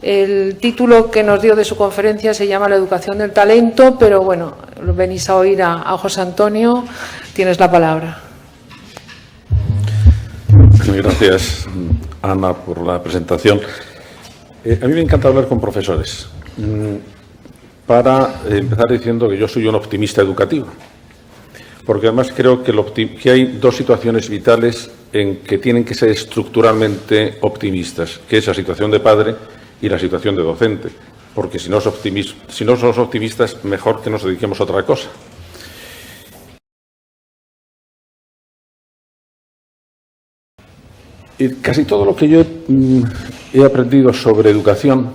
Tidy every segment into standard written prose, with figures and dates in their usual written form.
El título que nos dio de su conferencia se llama La educación del talento, pero bueno, venís a oír a José Antonio. Tienes la palabra. Gracias, Ana, por la presentación. A mí me encanta hablar con profesores. Para empezar diciendo que yo soy un optimista educativo, porque además creo que hay dos situaciones vitales en que tienen que ser estructuralmente optimistas, que es la situación de padre y la situación de docente, porque si no somos optimistas, mejor que nos dediquemos a otra cosa. Y casi todo lo que yo he aprendido sobre educación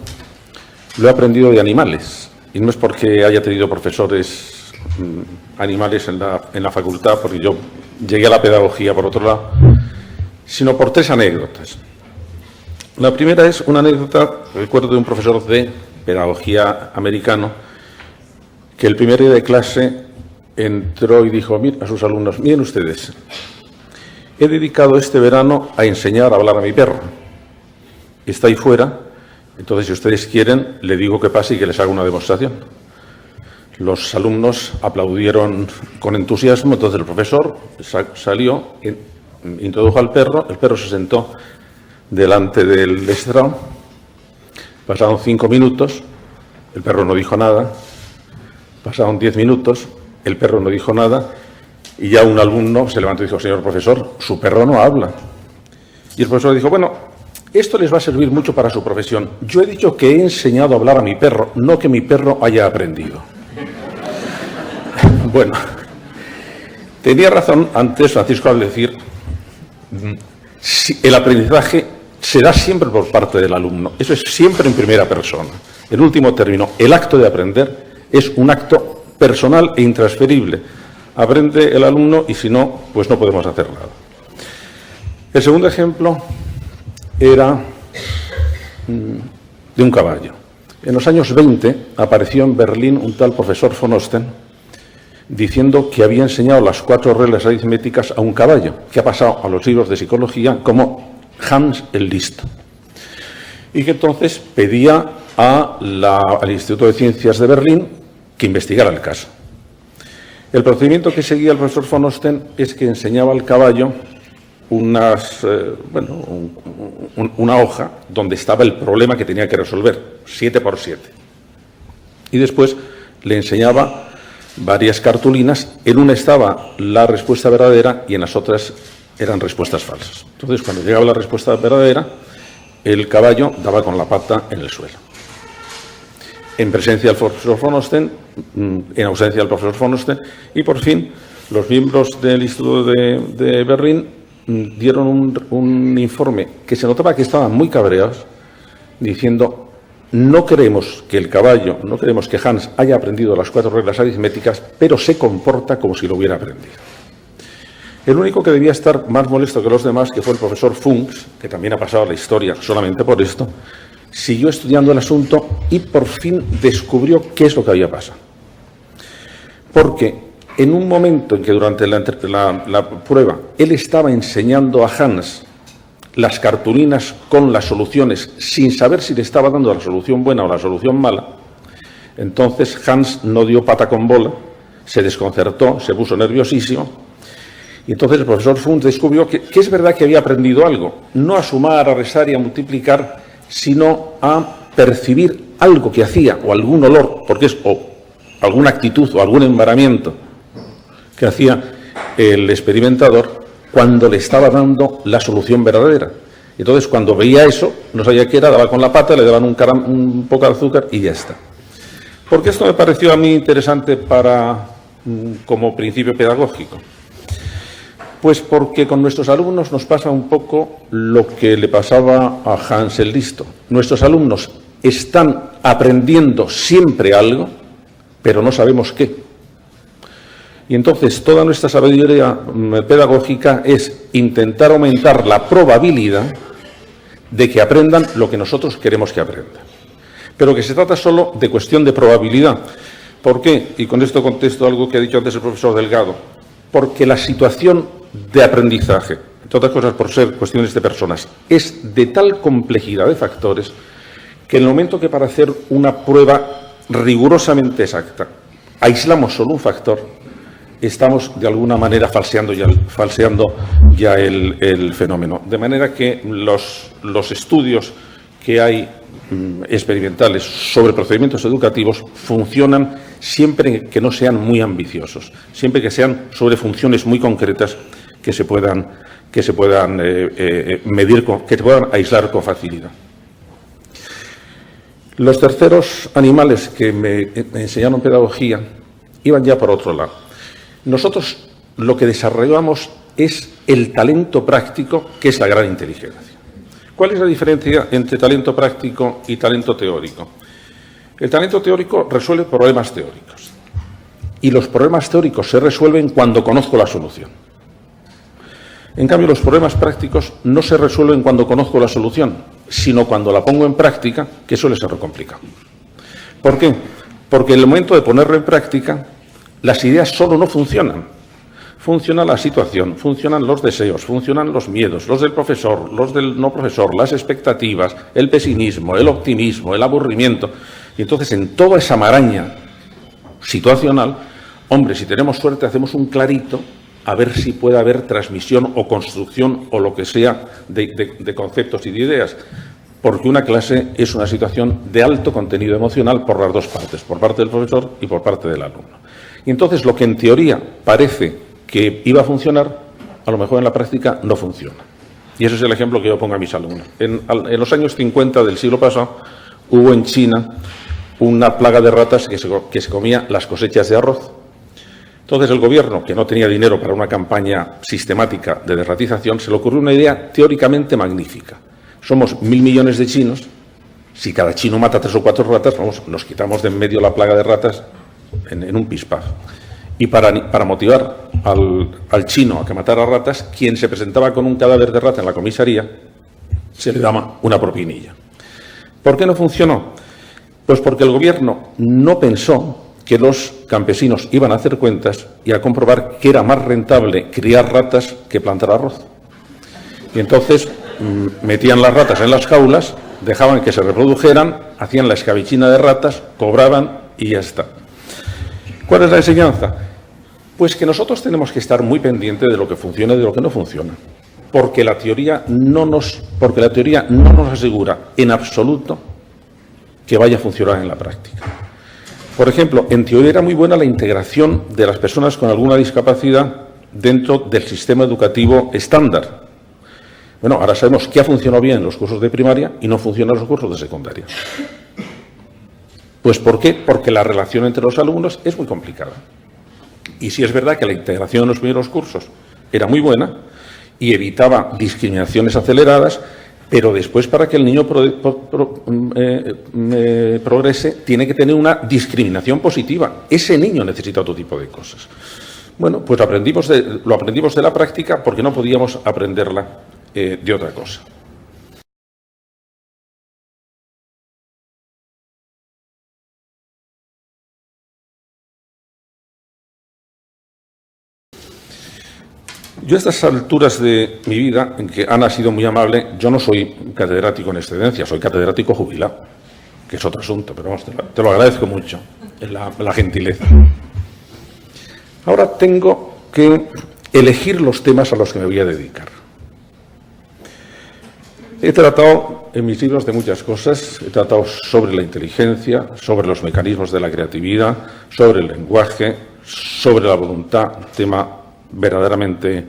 lo he aprendido de animales, y no es porque haya tenido profesores animales en la facultad, porque yo llegué a la pedagogía por otro lado, sino por tres anécdotas. La primera es una anécdota, recuerdo de un profesor de pedagogía americano, que el primer día de clase entró y dijo a sus alumnos: miren ustedes, he dedicado este verano a enseñar a hablar a mi perro. Está ahí fuera, entonces si ustedes quieren, le digo que pase y que les haga una demostración. Los alumnos aplaudieron con entusiasmo, entonces el profesor salió, introdujo al perro, el perro se sentó delante del estrado, pasaron 5 minutos, el perro no dijo nada, pasaron 10 minutos, el perro no dijo nada, y ya un alumno se levantó y dijo: señor profesor, su perro no habla. Y el profesor dijo: bueno, esto les va a servir mucho para su profesión. Yo he dicho que he enseñado a hablar a mi perro, no que mi perro haya aprendido. Bueno, tenía razón antes Francisco al decir: el aprendizaje se da siempre por parte del alumno. Eso es siempre en primera persona. En último término, el acto de aprender es un acto personal e intransferible. Aprende el alumno y si no, pues no podemos hacer nada. El segundo ejemplo era de un caballo. En los años 20 apareció en Berlín un tal profesor von Osten diciendo que había enseñado las 4 reglas aritméticas a un caballo, que ha pasado a los libros de psicología como Hans el Listo. Y que entonces pedía al Instituto de Ciencias de Berlín que investigara el caso. El procedimiento que seguía el profesor von Osten es que enseñaba al caballo una hoja donde estaba el problema que tenía que resolver, 7×7. Y después le enseñaba varias cartulinas, en una estaba la respuesta verdadera y en las otras eran respuestas falsas. Entonces, cuando llegaba la respuesta verdadera, el caballo daba con la pata en el suelo. En presencia del profesor von Osten, en ausencia del profesor von Osten, y por fin los miembros del Instituto de Berlín dieron un informe que se notaba que estaban muy cabreados, diciendo: no queremos que el caballo, no queremos que Hans haya aprendido las 4 reglas aritméticas, pero se comporta como si lo hubiera aprendido. El único que debía estar más molesto que los demás, que fue el profesor Funks, que también ha pasado a la historia solamente por esto, siguió estudiando el asunto y por fin descubrió qué es lo que había pasado. Porque en un momento en que durante la prueba él estaba enseñando a Hans las cartulinas con las soluciones sin saber si le estaba dando la solución buena o la solución mala, entonces Hans no dio pata con bola, se desconcertó, se puso nerviosísimo, y entonces el profesor Funks descubrió que es verdad que había aprendido algo, no a sumar, a restar y a multiplicar, sino a percibir algo que hacía, o algún olor, porque es o alguna actitud o algún embaramiento que hacía el experimentador cuando le estaba dando la solución verdadera. Entonces, cuando veía eso, no sabía qué era, daba con la pata, le daban un poco de azúcar y ya está. ¿Por qué esto me pareció a mí interesante como principio pedagógico? Pues porque con nuestros alumnos nos pasa un poco lo que le pasaba a Hans el Listo. Nuestros alumnos están aprendiendo siempre algo, pero no sabemos qué. Y entonces toda nuestra sabiduría pedagógica es intentar aumentar la probabilidad de que aprendan lo que nosotros queremos que aprendan. Pero que se trata solo de cuestión de probabilidad. ¿Por qué? Y con esto contesto algo que ha dicho antes el profesor Delgado. Porque la situación de aprendizaje entre otras cosas por ser cuestiones de personas, es de tal complejidad de factores que en el momento que para hacer una prueba rigurosamente exacta aislamos solo un factor, estamos de alguna manera falseando ya el fenómeno. De manera que los estudios que hay experimentales sobre procedimientos educativos funcionan siempre que no sean muy ambiciosos, siempre que sean sobre funciones muy concretas que se puedan medir, que se puedan aislar con facilidad. Los terceros animales que me enseñaron pedagogía iban ya por otro lado. Nosotros lo que desarrollamos es el talento práctico, que es la gran inteligencia. ¿Cuál es la diferencia entre talento práctico y talento teórico? El talento teórico resuelve problemas teóricos y los problemas teóricos se resuelven cuando conozco la solución. En cambio, los problemas prácticos no se resuelven cuando conozco la solución, sino cuando la pongo en práctica, que suele ser complicado. ¿Por qué? Porque en el momento de ponerlo en práctica, las ideas solo no funcionan. Funciona la situación, funcionan los deseos, funcionan los miedos, los del profesor, los del no profesor, las expectativas, el pesimismo, el optimismo, el aburrimiento. Y entonces, en toda esa maraña situacional, hombre, si tenemos suerte, hacemos un clarito a ver si puede haber transmisión o construcción o lo que sea de conceptos y de ideas. Porque una clase es una situación de alto contenido emocional por las dos partes, por parte del profesor y por parte del alumno. Y entonces lo que en teoría parece que iba a funcionar, a lo mejor en la práctica no funciona. Y ese es el ejemplo que yo pongo a mis alumnos. En los años 50 del siglo pasado hubo en China una plaga de ratas que se comía las cosechas de arroz. Entonces el gobierno, que no tenía dinero para una campaña sistemática de desratización, se le ocurrió una idea teóricamente magnífica. Somos 1.000 millones de chinos, si cada chino mata 3 o 4 ratas, nos quitamos de en medio la plaga de ratas en un pispás. Y para motivar al chino a que matara ratas, quien se presentaba con un cadáver de rata en la comisaría, se le daba una propinilla. ¿Por qué no funcionó? Pues porque el gobierno no pensó que los campesinos iban a hacer cuentas y a comprobar que era más rentable criar ratas que plantar arroz. Y entonces metían las ratas en las jaulas, dejaban que se reprodujeran, hacían la escabichina de ratas, cobraban y ya está. ¿Cuál es la enseñanza? Pues que nosotros tenemos que estar muy pendientes de lo que funciona y de lo que no funciona, porque la teoría no nos asegura en absoluto que vaya a funcionar en la práctica. Por ejemplo, en teoría era muy buena la integración de las personas con alguna discapacidad dentro del sistema educativo estándar. Bueno, ahora sabemos que ha funcionado bien en los cursos de primaria y no funciona en los cursos de secundaria. Pues ¿por qué? Porque la relación entre los alumnos es muy complicada. Y sí es verdad que la integración en los primeros cursos era muy buena y evitaba discriminaciones aceleradas, pero después para que el niño progrese tiene que tener una discriminación positiva. Ese niño necesita otro tipo de cosas. Bueno, pues lo aprendimos de la práctica porque no podíamos aprenderla de otra cosa. Yo a estas alturas de mi vida, en que Ana ha sido muy amable, yo no soy catedrático en excedencia, soy catedrático jubilado, que es otro asunto, pero vamos, te lo agradezco mucho, la gentileza. Ahora tengo que elegir los temas a los que me voy a dedicar. He tratado en mis libros de muchas cosas, he tratado sobre la inteligencia, sobre los mecanismos de la creatividad, sobre el lenguaje, sobre la voluntad, tema verdaderamente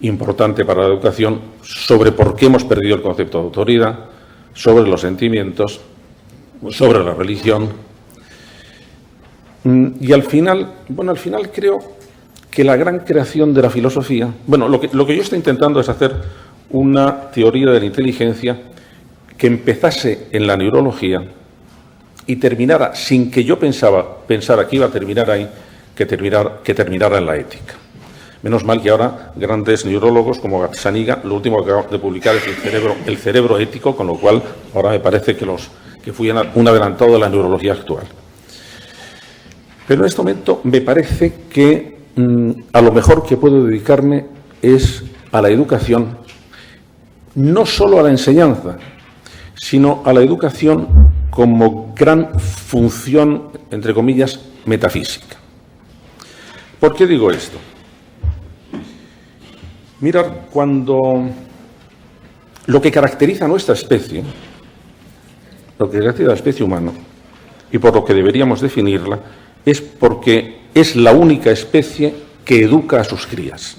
importante para la educación, sobre por qué hemos perdido el concepto de autoridad, sobre los sentimientos, sobre la religión. Y al final creo que la gran creación de la filosofía, lo que yo estoy intentando es hacer una teoría de la inteligencia que empezase en la neurología y terminara, sin que yo pensara que iba a terminar ahí, que terminara en la ética. Menos mal que ahora grandes neurólogos como Gazzaniga, lo último que acaba de publicar es el cerebro ético, con lo cual ahora me parece que fui un adelantado de la neurología actual. Pero en este momento me parece que a lo mejor que puedo dedicarme es a la educación, no solo a la enseñanza, sino a la educación como gran función, entre comillas, metafísica. ¿Por qué digo esto? Mirar, cuando lo que caracteriza a nuestra especie, lo que caracteriza a la especie humana, y por lo que deberíamos definirla, es porque es la única especie que educa a sus crías.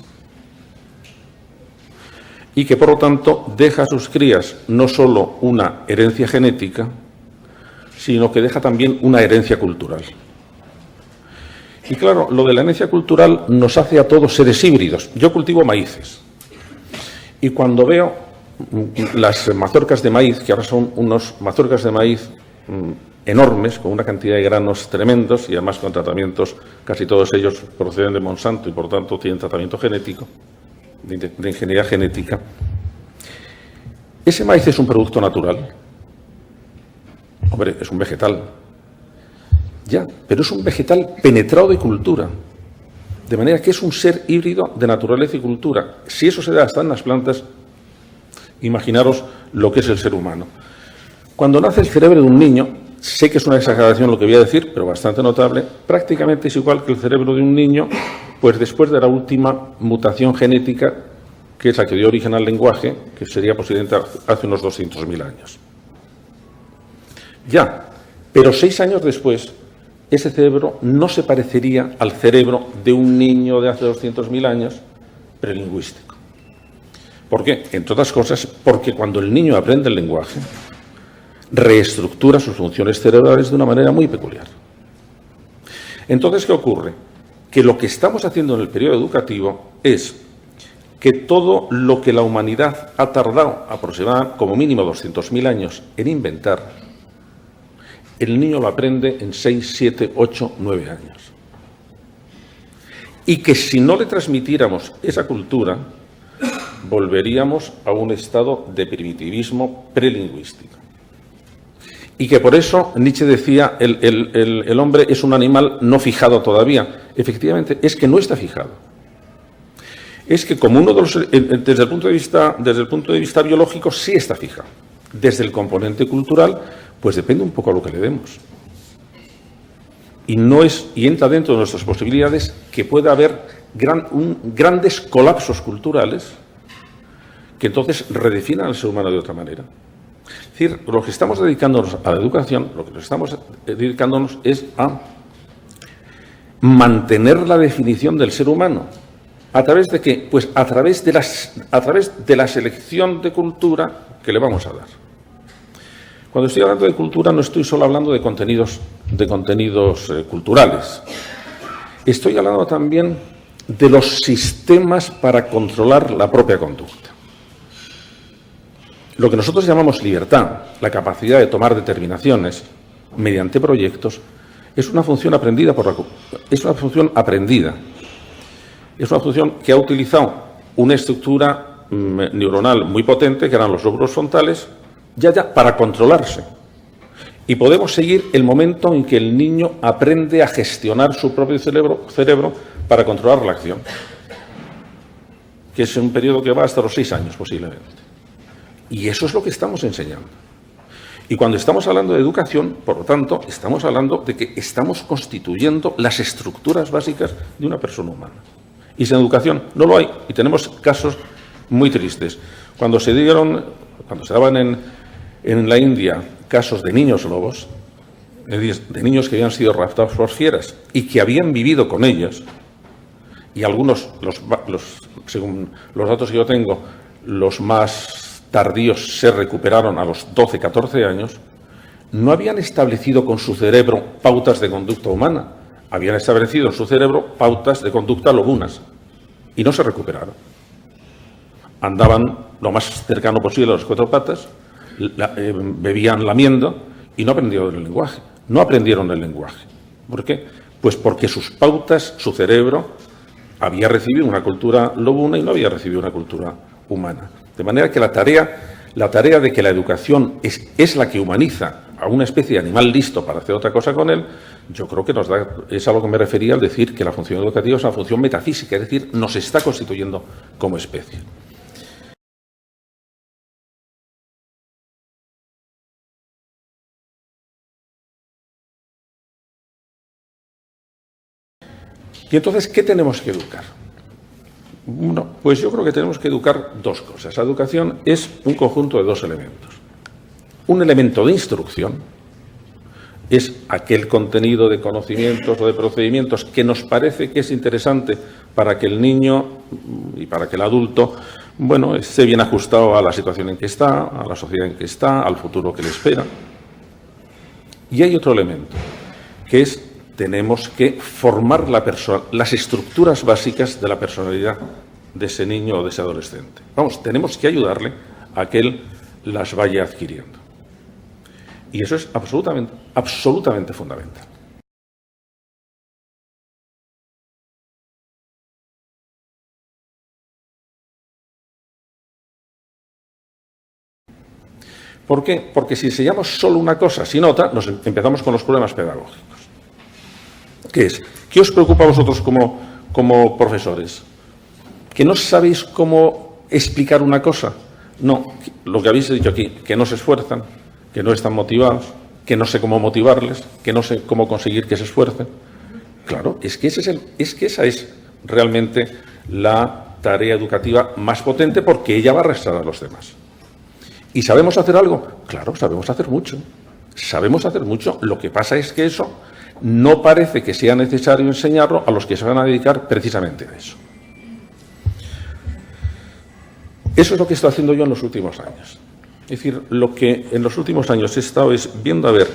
Y que, por lo tanto, deja a sus crías no solo una herencia genética, sino que deja también una herencia cultural. Y claro, lo de la herencia cultural nos hace a todos seres híbridos. Yo cultivo maíces. Y cuando veo las mazorcas de maíz, que ahora son unos mazorcas de maíz enormes, con una cantidad de granos tremendos y además con tratamientos, casi todos ellos proceden de Monsanto y por tanto tienen tratamiento genético, de ingeniería genética. ¿Ese maíz es un producto natural? Hombre, es un vegetal. Ya, pero es un vegetal penetrado de cultura. De manera que es un ser híbrido de naturaleza y cultura. Si eso se da hasta en las plantas, imaginaros lo que es el ser humano. Cuando nace el cerebro de un niño, sé que es una exageración lo que voy a decir, pero bastante notable, prácticamente es igual que el cerebro de un niño, pues después de la última mutación genética, que es la que dio origen al lenguaje, que sería posiblemente hace unos 200.000 años. Ya, pero 6 años después, ese cerebro no se parecería al cerebro de un niño de hace 200.000 años prelingüístico. ¿Por qué? Entre otras cosas, porque cuando el niño aprende el lenguaje, reestructura sus funciones cerebrales de una manera muy peculiar. Entonces, ¿qué ocurre? Que lo que estamos haciendo en el periodo educativo es que todo lo que la humanidad ha tardado aproximadamente como mínimo 200.000 años en inventar, el niño lo aprende en 6, 7, 8, 9 años. Y que si no le transmitiéramos esa cultura, volveríamos a un estado de primitivismo prelingüístico. Y que por eso Nietzsche decía, el hombre es un animal no fijado todavía. Efectivamente, es que no está fijado. Es que como uno de los, desde el punto de vista biológico, sí está fijado. Desde el componente cultural, pues depende un poco a lo que le demos. Y entra dentro de nuestras posibilidades que pueda haber grandes colapsos culturales que entonces redefinan al ser humano de otra manera. Es decir, lo que estamos dedicándonos a la educación, lo que nos estamos dedicándonos es a mantener la definición del ser humano. ¿A través de qué? Pues a través de la selección de cultura que le vamos a dar. Cuando estoy hablando de cultura no estoy solo hablando de contenidos culturales. Estoy hablando también de los sistemas para controlar la propia conducta. Lo que nosotros llamamos libertad, la capacidad de tomar determinaciones mediante proyectos, es una función aprendida es una función que ha utilizado una estructura neuronal muy potente, que eran los lóbulos frontales, ya para controlarse. Y podemos seguir el momento en que el niño aprende a gestionar su propio cerebro para controlar la acción, que es un periodo que va hasta los 6 años posiblemente. Y eso es lo que estamos enseñando. Y cuando estamos hablando de educación, por lo tanto, estamos hablando de que estamos constituyendo las estructuras básicas de una persona humana. Y sin educación no lo hay. Y tenemos casos muy tristes. Cuando se daban en la India casos de niños lobos, de niños que habían sido raptados por fieras y que habían vivido con ellas, y algunos, según los datos que yo tengo, los más tardíos se recuperaron a los 12, 14 años, no habían establecido con su cerebro pautas de conducta humana, habían establecido en su cerebro pautas de conducta lobunas y no se recuperaron. Andaban lo más cercano posible a las 4 patas, bebían lamiendo y no aprendieron el lenguaje. No aprendieron el lenguaje. ¿Por qué? Pues porque sus pautas, su cerebro, había recibido una cultura lobuna y no había recibido una cultura humana. De manera que la tarea de que la educación es la que humaniza a una especie de animal listo para hacer otra cosa con él, yo creo que es a lo que me refería al decir que la función educativa es una función metafísica, es decir, nos está constituyendo como especie. Y entonces, ¿qué tenemos que educar? Bueno, pues yo creo que tenemos que educar dos cosas. La educación es un conjunto de dos elementos. Un elemento de instrucción es aquel contenido de conocimientos o de procedimientos que nos parece que es interesante para que el niño y para que el adulto, bueno, esté bien ajustado a la situación en que está, a la sociedad en que está, al futuro que le espera. Y hay otro elemento, que es tenemos que formar las estructuras básicas de la personalidad de ese niño o de ese adolescente. Vamos, tenemos que ayudarle a que él las vaya adquiriendo. Y eso es absolutamente fundamental. ¿Por qué? Porque si enseñamos solo una cosa sin otra, nos empezamos con los problemas pedagógicos. ¿Qué es? ¿Qué os preocupa a vosotros como profesores? ¿Que no sabéis cómo explicar una cosa? No, lo que habéis dicho aquí, que no se esfuerzan, que no están motivados, que no sé cómo motivarles, que no sé cómo conseguir que se esfuercen. Claro, es que esa es realmente la tarea educativa más potente porque ella va a arrastrar a los demás. ¿Y sabemos hacer algo? Claro, sabemos hacer mucho. Sabemos hacer mucho. Lo que pasa es que eso no parece que sea necesario enseñarlo a los que se van a dedicar precisamente a eso. Eso es lo que he estado haciendo yo en los últimos años. Es decir, lo que en los últimos años he estado es viendo a ver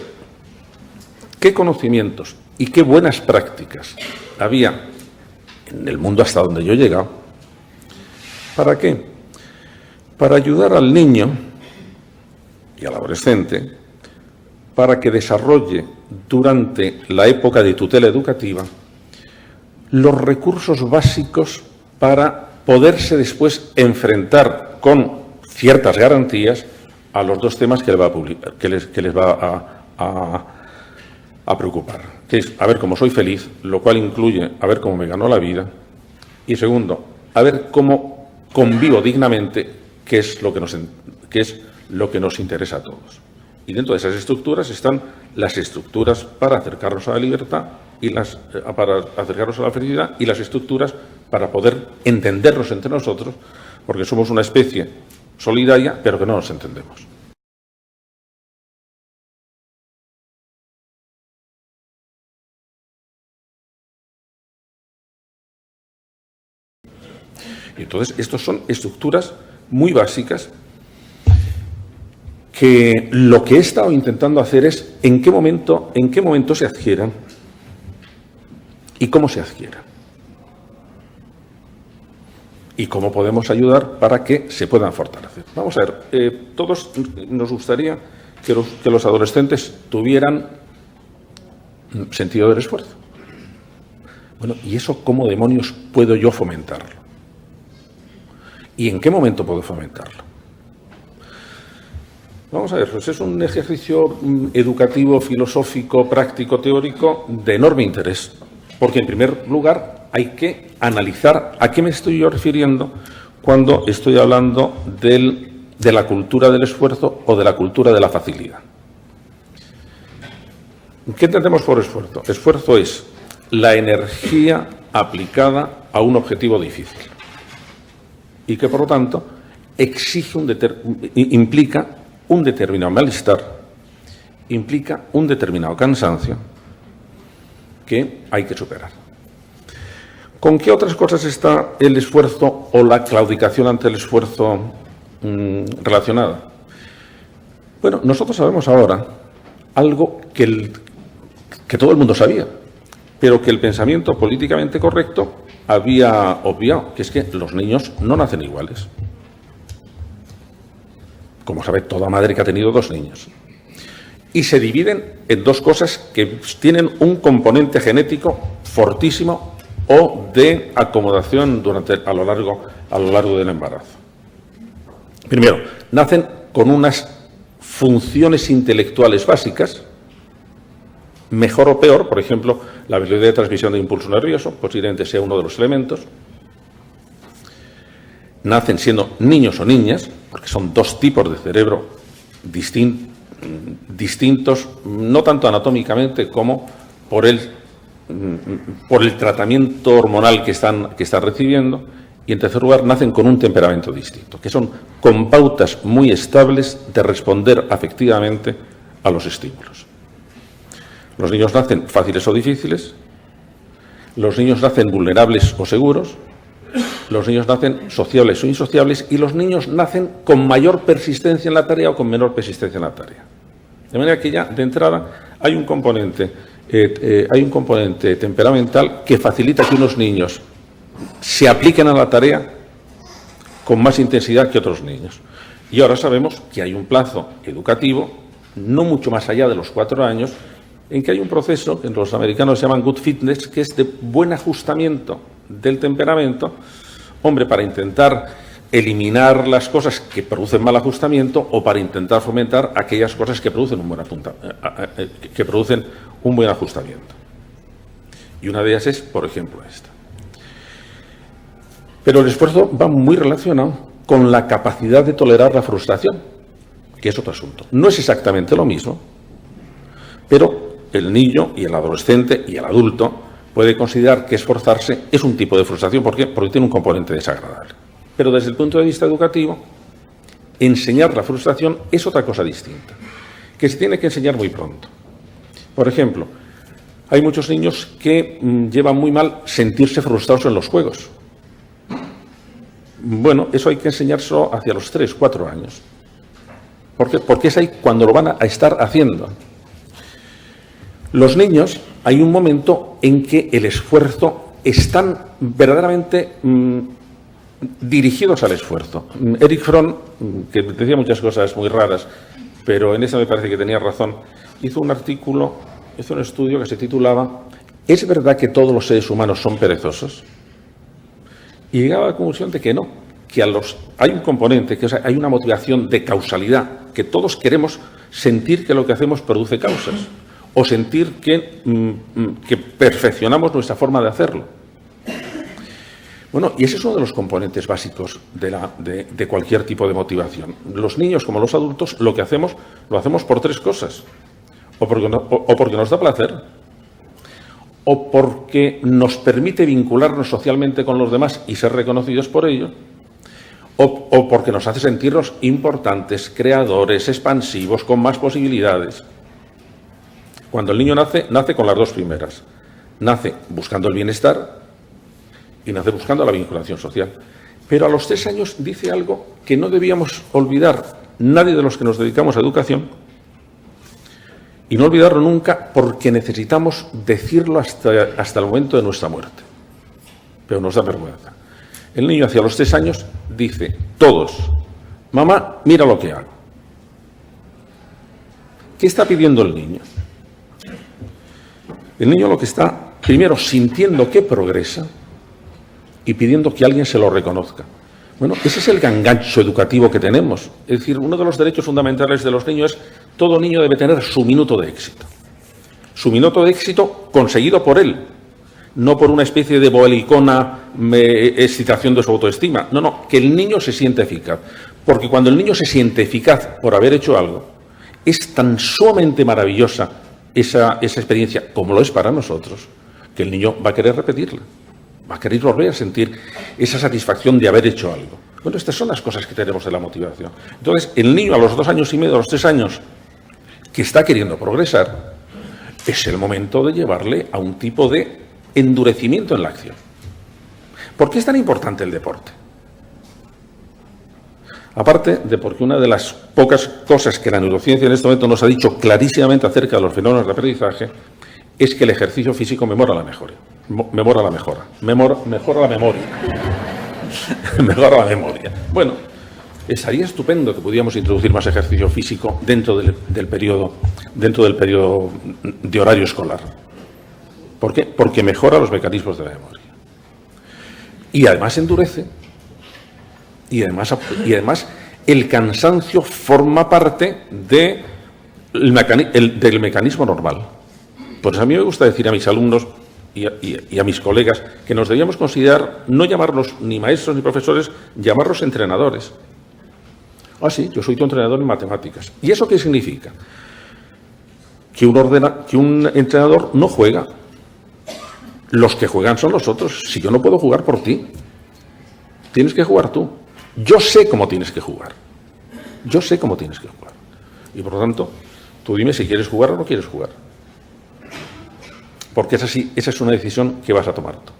qué conocimientos y qué buenas prácticas había en el mundo hasta donde yo he llegado. ¿Para qué? Para ayudar al niño y al adolescente para que desarrolle durante la época de tutela educativa los recursos básicos para poderse después enfrentar con ciertas garantías a los dos temas que les va a preocupar, que es a ver cómo soy feliz, lo cual incluye a ver cómo me ganó la vida, y segundo, a ver cómo convivo dignamente, que es lo que nos interesa a todos. Y dentro de esas estructuras están las estructuras para acercarnos a la libertad y para acercarnos a la felicidad y las estructuras para poder entendernos entre nosotros, porque somos una especie solidaria, pero que no nos entendemos. Y entonces, estas son estructuras muy básicas que lo que he estado intentando hacer es en qué momento se adquieran y cómo se adquieran. Y cómo podemos ayudar para que se puedan fortalecer. Vamos a ver, todos nos gustaría que los adolescentes tuvieran sentido del esfuerzo. Bueno, ¿y eso cómo demonios puedo yo fomentarlo? ¿Y en qué momento puedo fomentarlo? Vamos a ver, pues es un ejercicio educativo, filosófico, práctico, teórico de enorme interés, porque en primer lugar hay que analizar a qué me estoy yo refiriendo cuando estoy hablando de la cultura del esfuerzo o de la cultura de la facilidad. ¿Qué entendemos por esfuerzo? Esfuerzo es la energía aplicada a un objetivo difícil y que, por lo tanto, implica un determinado malestar, implica un determinado cansancio que hay que superar. ¿Con qué otras cosas está el esfuerzo o la claudicación ante el esfuerzo relacionada? Bueno, nosotros sabemos ahora algo que todo el mundo sabía, pero que el pensamiento políticamente correcto había obviado, que es que los niños no nacen iguales. Como sabe toda madre que ha tenido dos niños. Y se dividen en dos cosas que tienen un componente genético fortísimo o de acomodación a lo largo del embarazo. Primero, nacen con unas funciones intelectuales básicas, mejor o peor, por ejemplo, la velocidad de transmisión de impulso nervioso, posiblemente sea uno de los elementos. Nacen siendo niños o niñas, porque son dos tipos de cerebro distintos, no tanto anatómicamente como por el por el tratamiento hormonal que están recibiendo, y en tercer lugar nacen con un temperamento distinto, que son con pautas muy estables de responder afectivamente a los estímulos. Los niños nacen fáciles o difíciles, los niños nacen vulnerables o seguros, los niños nacen sociables o insociables, y los niños nacen con mayor persistencia en la tarea o con menor persistencia en la tarea. De manera que ya de entrada hay un componente temperamental que facilita que unos niños se apliquen a la tarea con más intensidad que otros niños. Y ahora sabemos que hay un plazo educativo, no mucho más allá de los 4 años, en que hay un proceso que los americanos llaman good fitness, que es de buen ajustamiento del temperamento, hombre, para intentar eliminar las cosas que producen mal ajustamiento o para intentar fomentar aquellas cosas que producen un buen ajustamiento. Y una de ellas es, por ejemplo, esta. Pero el esfuerzo va muy relacionado con la capacidad de tolerar la frustración, que es otro asunto. No es exactamente lo mismo, pero el niño y el adolescente y el adulto puede considerar que esforzarse es un tipo de frustración. ¿Por qué? Porque tiene un componente desagradable. Pero desde el punto de vista educativo, enseñar la frustración es otra cosa distinta, que se tiene que enseñar muy pronto. Por ejemplo, hay muchos niños que llevan muy mal sentirse frustrados en los juegos. Bueno, eso hay que enseñárselo hacia los 3, 4 años. ¿Por qué? Porque es ahí cuando lo van a estar haciendo. Los niños, hay un momento en que el esfuerzo están verdaderamente dirigidos al esfuerzo. Erich Fromm, que decía muchas cosas muy raras, pero en esa me parece que tenía razón, hizo un estudio que se titulaba ¿Es verdad que todos los seres humanos son perezosos? Y llegaba a la conclusión de que no, que hay un componente, que hay una motivación de causalidad, que todos queremos sentir que lo que hacemos produce causas, o sentir que perfeccionamos nuestra forma de hacerlo. Bueno, y ese es uno de los componentes básicos de cualquier tipo de motivación. Los niños, como los adultos, lo hacemos por 3 cosas. O porque nos da placer, o porque nos permite vincularnos socialmente con los demás y ser reconocidos por ello, o porque nos hace sentirnos importantes, creadores, expansivos, con más posibilidades. Cuando el niño nace con las 2 primeras. Nace buscando el bienestar y nace buscando la vinculación social. Pero a los 3 años dice algo que no debíamos olvidar nadie de los que nos dedicamos a educación, y no olvidarlo nunca, porque necesitamos decirlo hasta el momento de nuestra muerte. Pero nos da vergüenza. El niño hacia los 3 años dice, todos, mamá, mira lo que hago. ¿Qué está pidiendo el niño? El niño lo que está, primero, sintiendo que progresa y pidiendo que alguien se lo reconozca. Bueno, ese es el gancho educativo que tenemos. Es decir, uno de los derechos fundamentales de los niños es todo niño debe tener su minuto de éxito. Su minuto de éxito conseguido por él, no por una especie de boelicona excitación de su autoestima. No, que el niño se siente eficaz. Porque cuando el niño se siente eficaz por haber hecho algo, es tan sumamente maravillosa esa experiencia, como lo es para nosotros, que el niño va a querer repetirla. Va a querer volver a sentir esa satisfacción de haber hecho algo. Bueno, estas son las cosas que tenemos de la motivación. Entonces, el niño a los 2 años y medio, a los 3 años, que está queriendo progresar, es el momento de llevarle a un tipo de endurecimiento en la acción. ¿Por qué es tan importante el deporte? Aparte de porque una de las pocas cosas que la neurociencia en este momento nos ha dicho clarísimamente acerca de los fenómenos de aprendizaje, es que el ejercicio físico mejora la memoria. Mejora la memoria. Bueno, estaría estupendo que pudiéramos introducir más ejercicio físico dentro del periodo de horario escolar. ¿Por qué? Porque mejora los mecanismos de la memoria. Y además endurece. Y además el cansancio forma parte del mecanismo normal. Pues a mí me gusta decir a mis alumnos y a mis colegas que nos debíamos considerar, no llamarlos ni maestros ni profesores, llamarlos entrenadores. Ah, sí, yo soy tu entrenador en matemáticas. ¿Y eso qué significa? Que un entrenador no juega, Los que juegan son los otros. Si yo no puedo jugar por ti, tienes que jugar tú. Yo sé cómo tienes que jugar. Yo sé cómo tienes que jugar. Y por lo tanto, tú dime si quieres jugar o no quieres jugar. Porque es así, esa es una decisión que vas a tomar tú.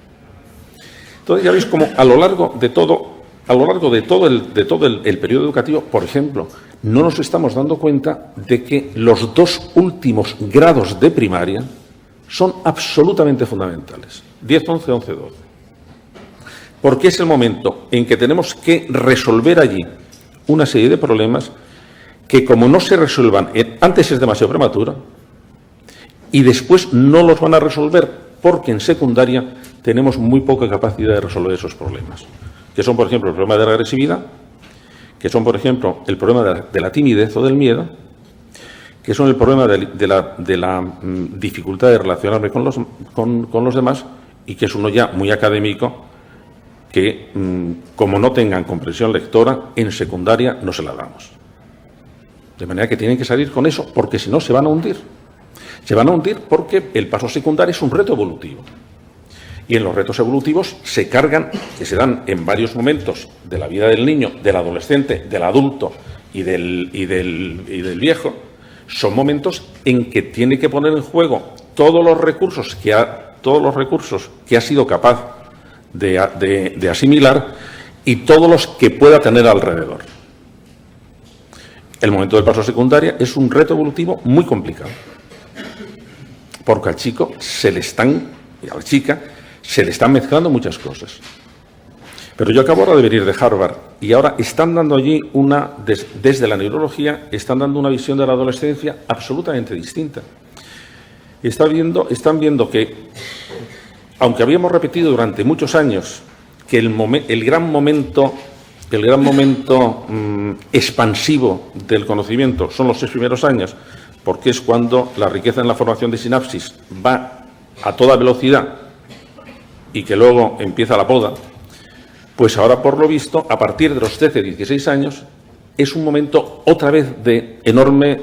Entonces ya veis cómo a lo largo de todo el periodo educativo, por ejemplo, no nos estamos dando cuenta de que los dos últimos grados de primaria son absolutamente fundamentales. 10, 11, 11, 12. Porque es el momento en que tenemos que resolver allí una serie de problemas que, como no se resuelvan, antes es demasiado prematuro y después no los van a resolver porque en secundaria tenemos muy poca capacidad de resolver esos problemas, que son, por ejemplo, el problema de la agresividad, que son, por ejemplo, el problema de la timidez o del miedo, que son el problema de la dificultad de relacionarme con los demás, y que es uno ya muy académico, que como no tengan comprensión lectora, en secundaria no se la damos. De manera que tienen que salir con eso, porque si no se van a hundir. Se van a hundir porque el paso secundario es un reto evolutivo. Y en los retos evolutivos se cargan, que se dan en varios momentos de la vida del niño, del adolescente, del adulto y del viejo, son momentos en que tiene que poner en juego todos los recursos que ha sido capaz de asimilar y todos los que pueda tener alrededor. El momento del paso secundaria es un reto evolutivo muy complicado, porque al chico y a la chica se le están mezclando muchas cosas. Pero yo acabo ahora de venir de Harvard y ahora están dando allí desde la neurología, están dando una visión de la adolescencia absolutamente distinta. Están viendo que, aunque habíamos repetido durante muchos años que el gran momento expansivo del conocimiento son los 6 primeros años, porque es cuando la riqueza en la formación de sinapsis va a toda velocidad y que luego empieza la poda, pues ahora, por lo visto, a partir de los 13, 16 años, es un momento otra vez de enorme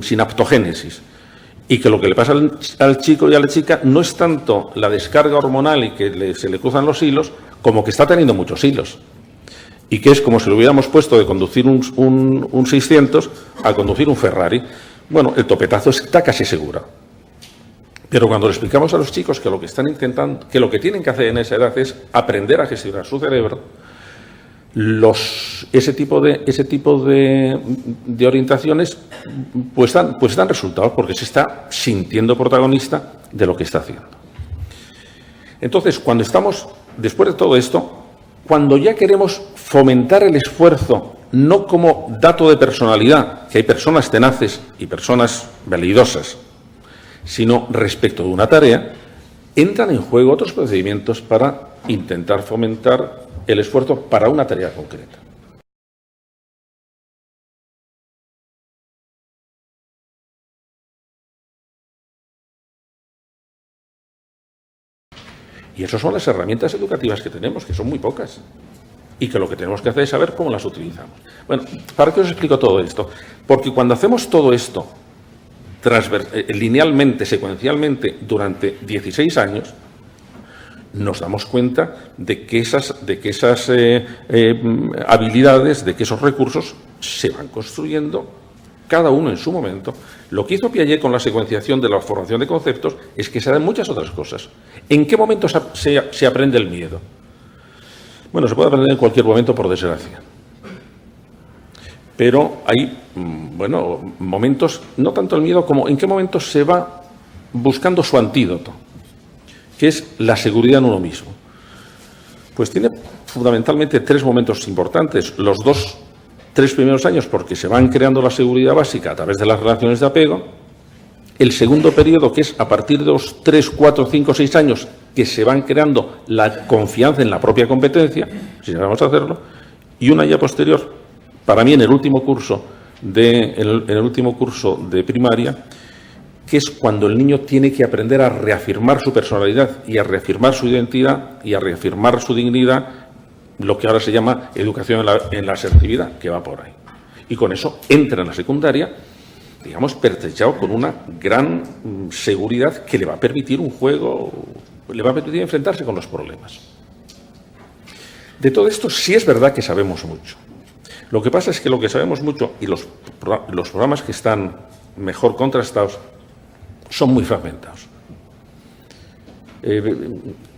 sinaptogénesis. Y que lo que le pasa al chico y a la chica no es tanto la descarga hormonal y que se le cruzan los hilos, como que está teniendo muchos hilos. Y que es como si lo hubiéramos puesto de conducir un 600 a conducir un Ferrari. Bueno, el topetazo está casi seguro. Pero cuando le explicamos a los chicos que lo que tienen que hacer en esa edad es aprender a gestionar su cerebro, ese tipo de orientaciones pues dan resultados, porque se está sintiendo protagonista de lo que está haciendo. Entonces, después de todo esto, cuando ya queremos fomentar el esfuerzo, no como dato de personalidad, que hay personas tenaces y personas veleidosas, sino respecto de una tarea, entran en juego otros procedimientos para intentar fomentar el esfuerzo para una tarea concreta. Y esas son las herramientas educativas que tenemos, que son muy pocas, y que lo que tenemos que hacer es saber cómo las utilizamos. Bueno, ¿para qué os explico todo esto? Porque cuando hacemos todo esto linealmente, secuencialmente, durante 16 años, nos damos cuenta de que esas habilidades, de que esos recursos se van construyendo cada uno en su momento. Lo que hizo Piaget con la secuenciación de la formación de conceptos es que se dan muchas otras cosas. ¿En qué momento se aprende el miedo? Bueno, se puede aprender en cualquier momento, por desgracia. Pero hay, momentos, no tanto el miedo como en qué momento se va buscando su antídoto, que es la seguridad en uno mismo. Pues tiene fundamentalmente 3 momentos importantes. Los 3 primeros años, porque se van creando la seguridad básica a través de las relaciones de apego. El segundo periodo, que es a partir de los 3, 4, 5, 6 años, que se van creando la confianza en la propia competencia, si sabemos hacerlo. Y una ya posterior, para mí en el último curso de primaria, que es cuando el niño tiene que aprender a reafirmar su personalidad y a reafirmar su identidad y a reafirmar su dignidad, lo que ahora se llama educación en la asertividad, que va por ahí. Y con eso entra en la secundaria, digamos, pertrechado con una gran seguridad que le va a permitir un juego le va a permitir enfrentarse con los problemas. De todo esto sí es verdad que sabemos mucho. Lo que pasa es que lo que sabemos mucho y los programas que están mejor contrastados son muy fragmentados.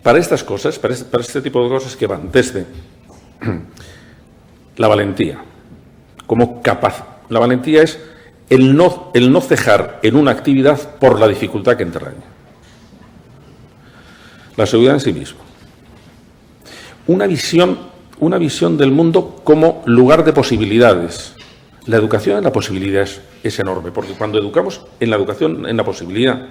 Para estas cosas, para este tipo de cosas que van desde la valentía, como la valentía es el no cejar en una actividad por la dificultad que entraña. La seguridad en sí mismo. Una visión del mundo como lugar de posibilidades. La educación en la posibilidad es enorme, porque cuando educamos en la educación en la posibilidad,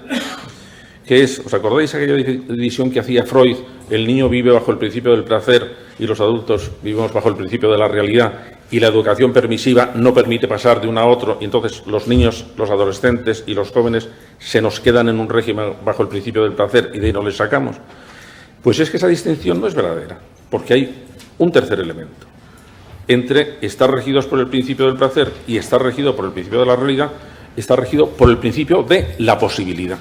que es, ¿os acordáis aquella división que hacía Freud? El niño vive bajo el principio del placer y los adultos vivimos bajo el principio de la realidad, y la educación permisiva no permite pasar de uno a otro, y entonces los niños, los adolescentes y los jóvenes se nos quedan en un régimen bajo el principio del placer y de ahí no les sacamos. Pues es que esa distinción no es verdadera, porque hay un tercer elemento. Entre estar regidos por el principio del placer y estar regido por el principio de la realidad, está regido por el principio de la posibilidad.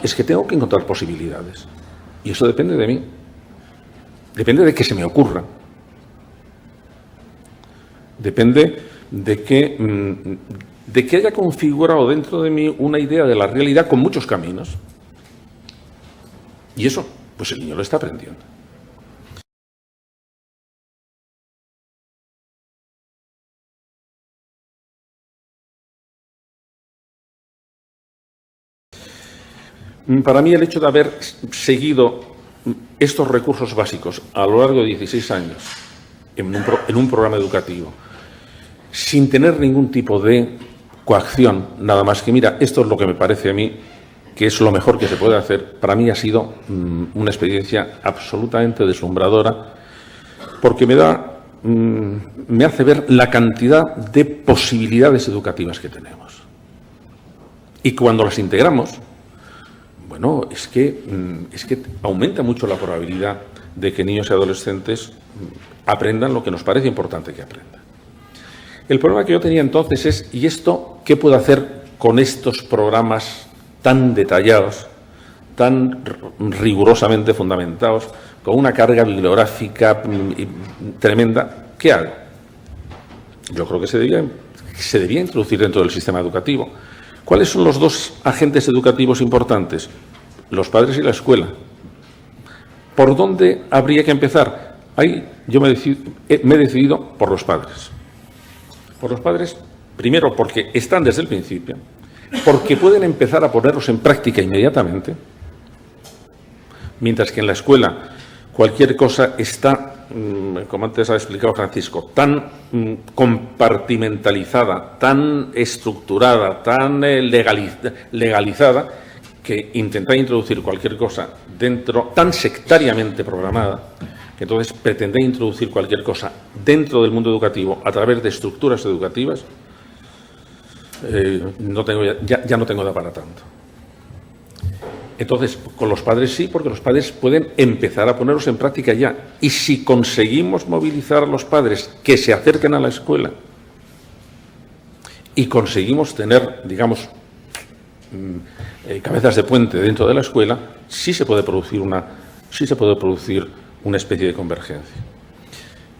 Es que tengo que encontrar posibilidades. Y eso depende de mí. Depende de que se me ocurra. Depende de que haya configurado dentro de mí una idea de la realidad con muchos caminos. Y eso, pues el niño lo está aprendiendo. Para mí el hecho de haber seguido estos recursos básicos a lo largo de 16 años en un programa educativo, sin tener ningún tipo de coacción, nada más que, mira, esto es lo que me parece a mí que es lo mejor que se puede hacer, para mí ha sido una experiencia absolutamente deslumbradora, porque me hace ver la cantidad de posibilidades educativas que tenemos. Y cuando las integramos, bueno, es que aumenta mucho la probabilidad de que niños y adolescentes aprendan lo que nos parece importante que aprendan. El problema que yo tenía entonces es, ¿y esto qué puedo hacer con estos programas tan detallados, tan rigurosamente fundamentados, con una carga bibliográfica tremenda? ¿Qué hago? Yo creo que se debía introducir dentro del sistema educativo. ¿Cuáles son los dos agentes educativos importantes? Los padres y la escuela. ¿Por dónde habría que empezar? Ahí yo me he decidido por los padres. Por los padres, primero porque están desde el principio, porque pueden empezar a ponerlos en práctica inmediatamente, mientras que en la escuela cualquier cosa está, como antes ha explicado Francisco, tan compartimentalizada, tan estructurada, tan legalizada, que intentar introducir cualquier cosa dentro, tan sectariamente programada, que entonces pretender introducir cualquier cosa dentro del mundo educativo a través de estructuras educativas, ya no tengo edad para tanto. Entonces, con los padres sí, porque los padres pueden empezar a ponerlos en práctica ya. Y si conseguimos movilizar a los padres que se acerquen a la escuela y conseguimos tener, digamos, cabezas de puente dentro de la escuela, sí se puede producir una especie de convergencia.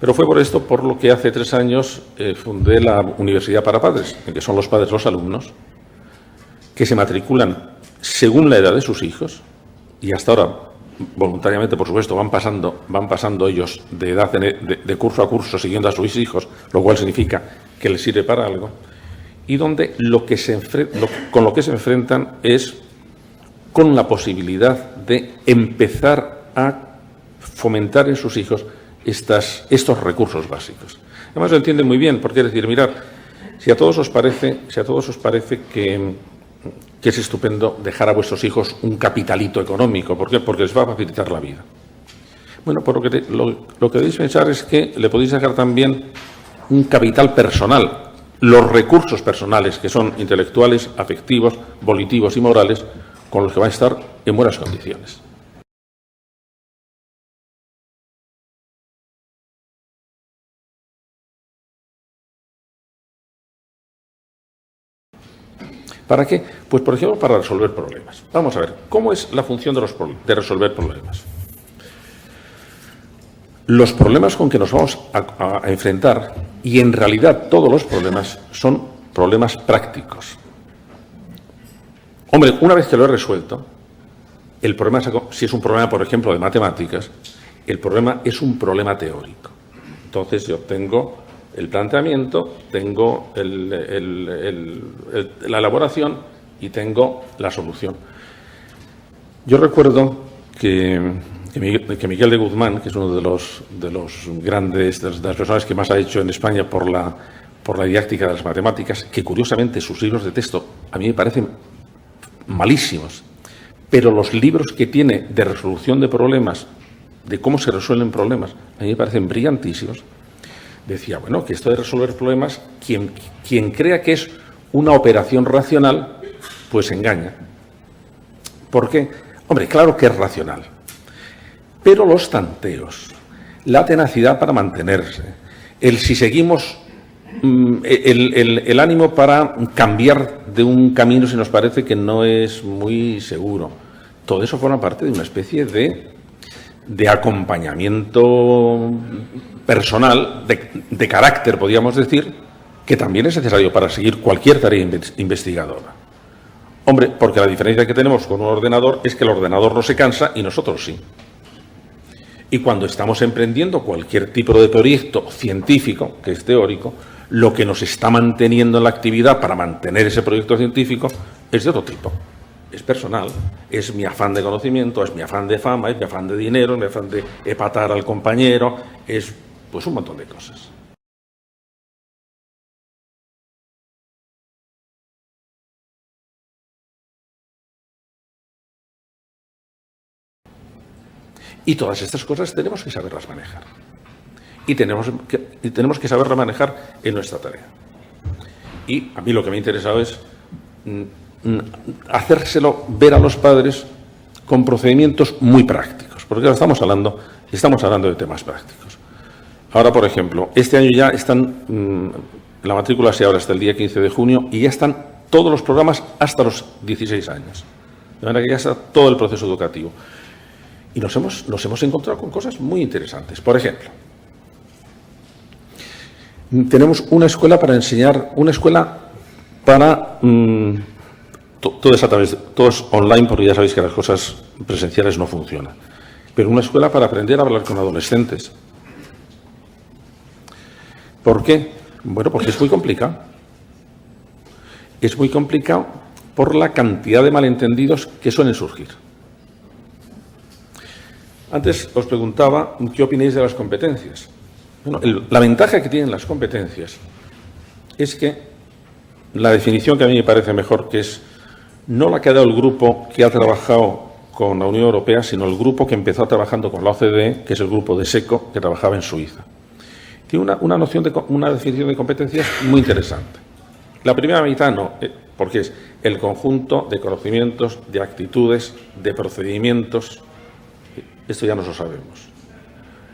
Pero fue por esto por lo que hace 3 años fundé la Universidad para Padres, en que son los padres los alumnos, que se matriculan según la edad de sus hijos, y hasta ahora, voluntariamente, por supuesto, van pasando ellos de edad de curso a curso siguiendo a sus hijos, lo cual significa que les sirve para algo, y donde con lo que se enfrentan es con la posibilidad de empezar a fomentar en sus hijos estos recursos básicos. Además lo entienden muy bien, porque es decir, mirad, si a todos os parece que es estupendo dejar a vuestros hijos un capitalito económico. ¿Por qué? Porque les va a facilitar la vida. Bueno, pues lo que debéis pensar es que le podéis dejar también un capital personal, los recursos personales, que son intelectuales, afectivos, volitivos y morales, con los que va a estar en buenas condiciones. ¿Para qué? Pues, por ejemplo, para resolver problemas. Vamos a ver, ¿cómo es la función de resolver problemas? Los problemas con que nos vamos a enfrentar, y en realidad todos los problemas, son problemas prácticos. Hombre, una vez que lo he resuelto, el problema, si es un problema, por ejemplo, de matemáticas, el problema es un problema teórico. Entonces yo tengo el planteamiento, tengo la elaboración y tengo la solución. Yo recuerdo que Miguel de Guzmán, que es uno de los grandes, de las personas que más ha hecho en España por la didáctica de las matemáticas, que curiosamente sus libros de texto a mí me parecen malísimos, pero los libros que tiene de resolución de problemas, de cómo se resuelven problemas, a mí me parecen brillantísimos. Decía, bueno, que esto de resolver problemas, quien crea que es una operación racional, pues engaña. ¿Por qué? Hombre, claro que es racional. Pero los tanteos, la tenacidad para mantenerse, el si seguimos, el ánimo para cambiar de un camino si nos parece que no es muy seguro, todo eso forma parte de una especie de acompañamiento personal, de carácter, podríamos decir, que también es necesario para seguir cualquier tarea investigadora. Hombre, porque la diferencia que tenemos con un ordenador es que el ordenador no se cansa y nosotros sí. Y cuando estamos emprendiendo cualquier tipo de proyecto científico, que es teórico, lo que nos está manteniendo en la actividad para mantener ese proyecto científico es de otro tipo. Es personal, es mi afán de conocimiento, es mi afán de fama, es mi afán de dinero, es mi afán de epatar al compañero, es pues un montón de cosas. Y todas estas cosas tenemos que saberlas manejar. Y tenemos que saberlas manejar en nuestra tarea. Y a mí lo que me ha interesado es hacérselo ver a los padres con procedimientos muy prácticos, porque ahora estamos hablando de temas prácticos. Ahora, por ejemplo, este año ya están, la matrícula se abre hasta el día 15 de junio y ya están todos los programas hasta los 16 años. De manera que ya está todo el proceso educativo. Y nos hemos encontrado con cosas muy interesantes. Por ejemplo, tenemos una escuela para enseñar, todo es online, porque ya sabéis que las cosas presenciales no funcionan, pero una escuela para aprender a hablar con adolescentes. ¿Por qué? Bueno, porque es muy complicado. Es muy complicado por la cantidad de malentendidos que suelen surgir. Antes os preguntaba qué opináis de las competencias. Bueno, la ventaja que tienen las competencias es que la definición que a mí me parece mejor, que es no la que ha dado el grupo que ha trabajado con la Unión Europea, sino el grupo que empezó trabajando con la OCDE, que es el grupo de SECO, que trabajaba en Suiza. Tiene una definición de competencias muy interesante. La primera mitad no, porque es el conjunto de conocimientos, de actitudes, de procedimientos. Esto ya nos lo sabemos.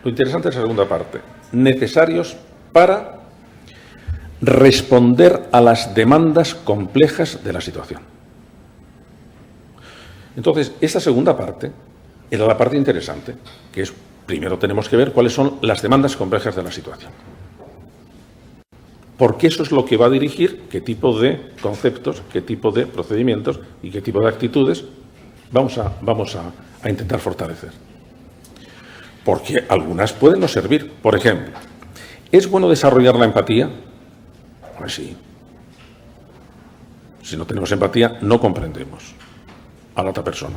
Lo interesante es la segunda parte. Necesarios para responder a las demandas complejas de la situación. Entonces, esta segunda parte era la parte interesante, que es, primero tenemos que ver cuáles son las demandas complejas de la situación. Porque eso es lo que va a dirigir qué tipo de conceptos, qué tipo de procedimientos y qué tipo de actitudes vamos a intentar fortalecer. Porque algunas pueden no servir. Por ejemplo, ¿es bueno desarrollar la empatía? Pues sí. Si no tenemos empatía, no comprendemos a la otra persona.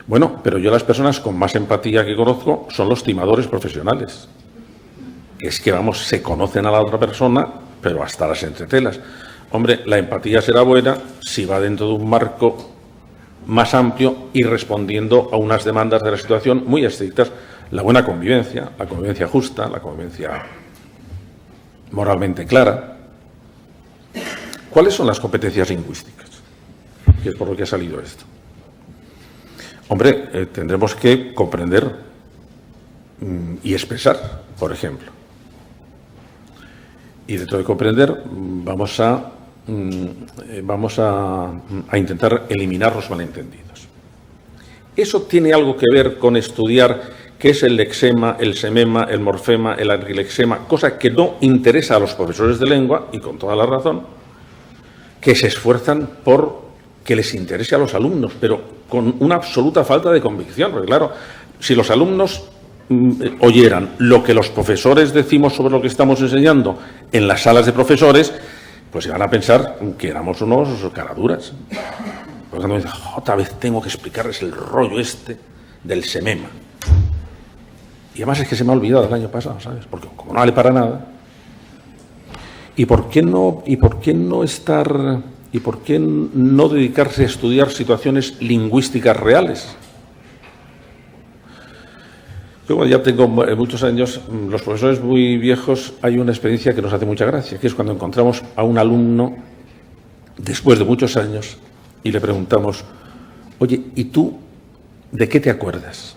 Bueno, pero yo las personas con más empatía que conozco son los timadores profesionales. Es que, se conocen a la otra persona, pero hasta las entretelas. Hombre, la empatía será buena si va dentro de un marco más amplio y respondiendo a unas demandas de la situación muy estrictas. La buena convivencia, la convivencia justa, la convivencia moralmente clara. ¿Cuáles son las competencias lingüísticas? Que es por lo que ha salido esto. Hombre, tendremos que comprender y expresar, por ejemplo. Y dentro de comprender vamos a vamos a intentar eliminar los malentendidos. Eso tiene algo que ver con estudiar qué es el lexema, el semema, el morfema, el argilexema, cosa que no interesa a los profesores de lengua, y con toda la razón, que se esfuerzan por que les interese a los alumnos, pero con una absoluta falta de convicción, porque claro, si los alumnos oyeran lo que los profesores decimos sobre lo que estamos enseñando en las salas de profesores, pues iban a pensar que éramos unos caraduras. Por lo tanto, otra vez tengo que explicarles el rollo este del semema. Y además es que se me ha olvidado el año pasado, ¿sabes? Porque como no vale para nada. ¿Y por qué no dedicarse a estudiar situaciones lingüísticas reales? Yo, como ya tengo muchos años, los profesores muy viejos, hay una experiencia que nos hace mucha gracia, que es cuando encontramos a un alumno después de muchos años y le preguntamos, oye, ¿y tú de qué te acuerdas?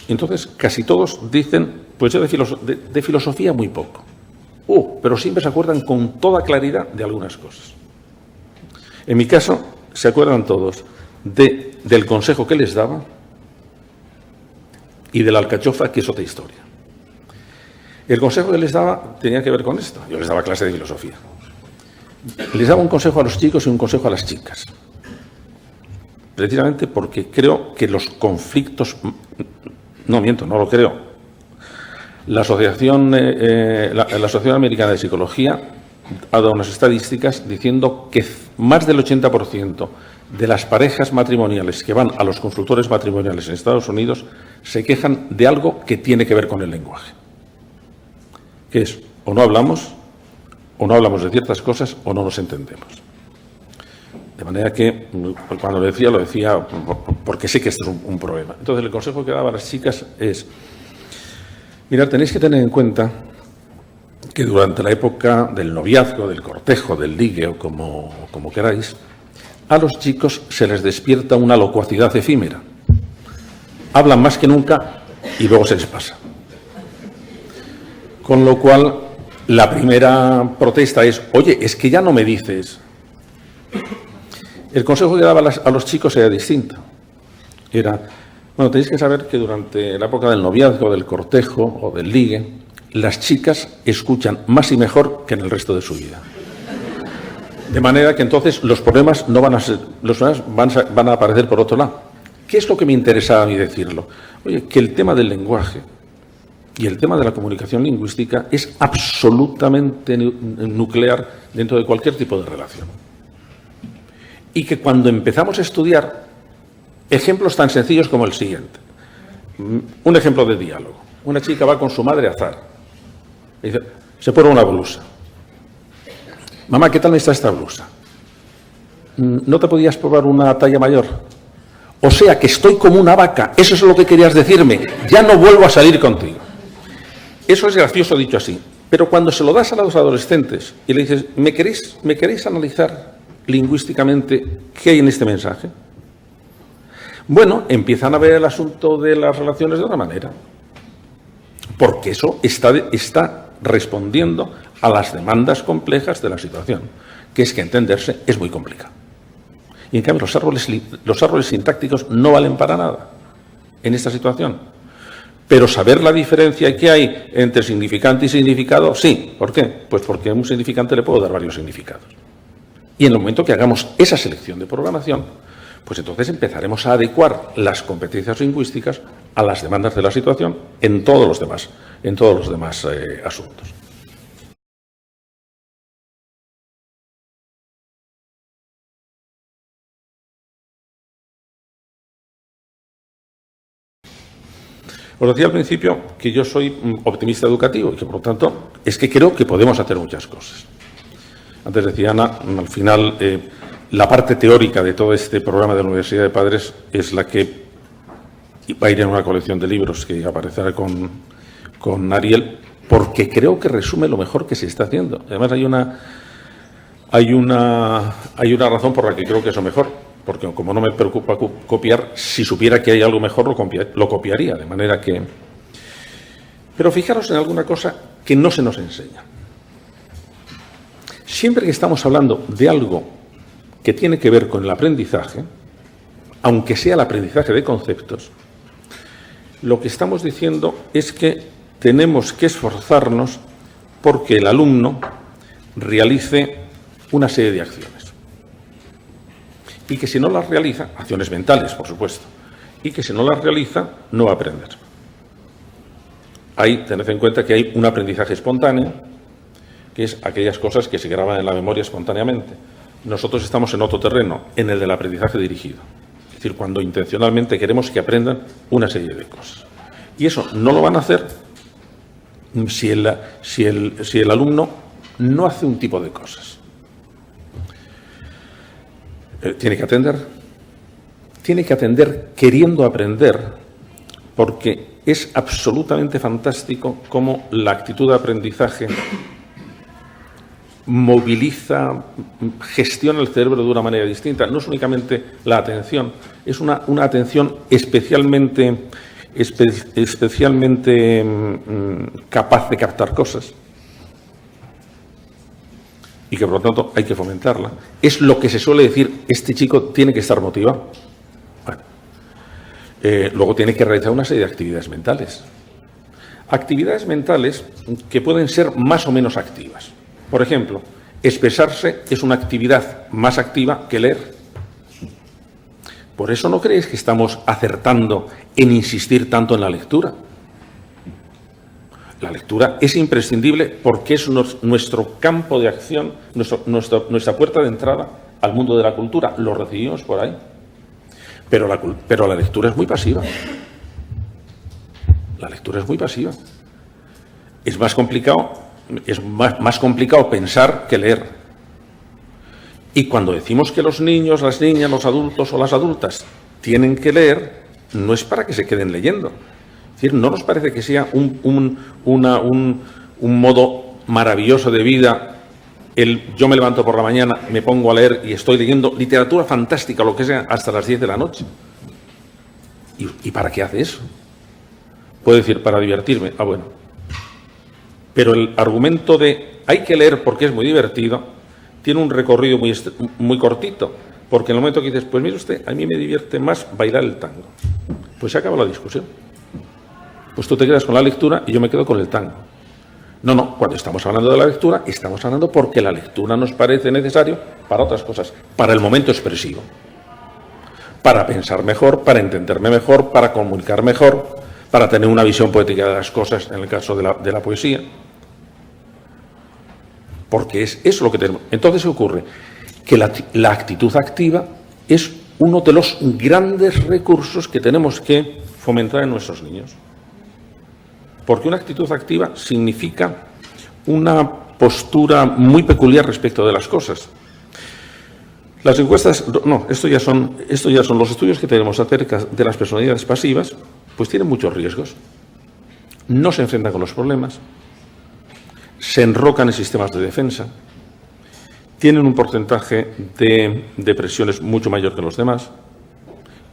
Y entonces casi todos dicen, pues yo de filosofía muy poco. Pero siempre se acuerdan con toda claridad de algunas cosas. En mi caso, se acuerdan todos del consejo que les daba y de la alcachofa, que es otra historia. El consejo que les daba tenía que ver con esto. Yo les daba clase de filosofía. Les daba un consejo a los chicos y un consejo a las chicas. Precisamente porque creo que los conflictos... No miento, no lo creo. La Asociación Americana de Psicología ha dado unas estadísticas diciendo que más del 80% de las parejas matrimoniales que van a los consultores matrimoniales en Estados Unidos se quejan de algo que tiene que ver con el lenguaje. Que es, o no hablamos de ciertas cosas, o no nos entendemos. De manera que, cuando lo decía porque sé que esto es un problema. Entonces, el consejo que daba a las chicas es, mirad, tenéis que tener en cuenta que durante la época del noviazgo, del cortejo, del ligue, o como queráis, a los chicos se les despierta una locuacidad efímera. Hablan más que nunca y luego se les pasa. Con lo cual, la primera protesta es, oye, es que ya no me dices. El consejo que daba a los chicos era distinto. Era, bueno, tenéis que saber que durante la época del noviazgo, del cortejo o del ligue, las chicas escuchan más y mejor que en el resto de su vida. De manera que entonces los problemas no van a ser, los problemas van a aparecer por otro lado. ¿Qué es lo que me interesaba a mí decirlo? Oye, que el tema del lenguaje y el tema de la comunicación lingüística es absolutamente nuclear dentro de cualquier tipo de relación. Y que cuando empezamos a estudiar ejemplos tan sencillos como el siguiente. Un ejemplo de diálogo. Una chica va con su madre a Zara. Y dice, se pone una blusa. Mamá, ¿qué tal está esta blusa? ¿No te podías probar una talla mayor? O sea, que estoy como una vaca. Eso es lo que querías decirme. Ya no vuelvo a salir contigo. Eso es gracioso dicho así. Pero cuando se lo das a los adolescentes y le dices, ¿me queréis analizar lingüísticamente qué hay en este mensaje? Bueno, empiezan a ver el asunto de las relaciones de otra manera. Porque eso está respondiendo a las demandas complejas de la situación, que es que entenderse es muy complicado. Y en cambio los árboles sintácticos no valen para nada en esta situación. Pero saber la diferencia que hay entre significante y significado, sí. ¿Por qué? Pues porque a un significante le puedo dar varios significados. Y en el momento que hagamos esa selección de programación, pues entonces empezaremos a adecuar las competencias lingüísticas a las demandas de la situación en todos los demás asuntos. Os decía al principio que yo soy optimista educativo y que, por lo tanto, es que creo que podemos hacer muchas cosas. Antes decía Ana, al final, la parte teórica de todo este programa de la Universidad de Padres es la que va a ir en una colección de libros que aparecerá con Ariel, porque creo que resume lo mejor que se está haciendo. Además, hay una razón por la que creo que es lo mejor. Porque como no me preocupa copiar, si supiera que hay algo mejor lo copiaría, de manera que... Pero fijaros en alguna cosa que no se nos enseña. Siempre que estamos hablando de algo que tiene que ver con el aprendizaje, aunque sea el aprendizaje de conceptos, lo que estamos diciendo es que tenemos que esforzarnos porque el alumno realice una serie de acciones. Y que si no las realiza, acciones mentales, por supuesto, y que si no las realiza, no va a aprender. Ahí tened en cuenta que hay un aprendizaje espontáneo, que es aquellas cosas que se graban en la memoria espontáneamente. Nosotros estamos en otro terreno, en el del aprendizaje dirigido. Es decir, cuando intencionalmente queremos que aprendan una serie de cosas. Y eso no lo van a hacer si el alumno no hace un tipo de cosas. Tiene que atender queriendo aprender, porque es absolutamente fantástico cómo la actitud de aprendizaje moviliza, gestiona el cerebro de una manera distinta. No es únicamente la atención, es una atención especialmente capaz de captar cosas y que por lo tanto hay que fomentarla. Es lo que se suele decir, este chico tiene que estar motivado. Bueno, luego tiene que realizar una serie de actividades mentales. Actividades mentales que pueden ser más o menos activas. Por ejemplo, expresarse es una actividad más activa que leer. Por eso no creéis que estamos acertando en insistir tanto en la lectura. La lectura es imprescindible porque es nuestro campo de acción, nuestra puerta de entrada al mundo de la cultura. Lo recibimos por ahí. Pero la lectura es muy pasiva. La lectura es muy pasiva. Es más complicado pensar que leer. Y cuando decimos que los niños, las niñas, los adultos o las adultas tienen que leer, no es para que se queden leyendo. Es decir, no nos parece que sea un modo maravilloso de vida yo me levanto por la mañana, me pongo a leer y estoy leyendo literatura fantástica, lo que sea, hasta las 10 de la noche. ¿Y para qué hace eso? Puede decir, para divertirme. Ah, bueno. Pero el argumento de hay que leer porque es muy divertido tiene un recorrido muy cortito, porque en el momento que dices, pues mire usted, a mí me divierte más bailar el tango, pues se acaba la discusión. Pues tú te quedas con la lectura y yo me quedo con el tango. No, cuando estamos hablando de la lectura, estamos hablando porque la lectura nos parece necesario para otras cosas, para el momento expresivo, para pensar mejor, para entenderme mejor, para comunicar mejor, para tener una visión poética de las cosas, en el caso de la poesía. Porque es eso lo que tenemos. Entonces ocurre que la actitud activa es uno de los grandes recursos que tenemos que fomentar en nuestros niños. Porque una actitud activa significa una postura muy peculiar respecto de las cosas. Las encuestas, esto ya son los estudios que tenemos acerca de las personalidades pasivas, pues tienen muchos riesgos. No se enfrentan con los problemas, se enrocan en sistemas de defensa, tienen un porcentaje de depresiones mucho mayor que los demás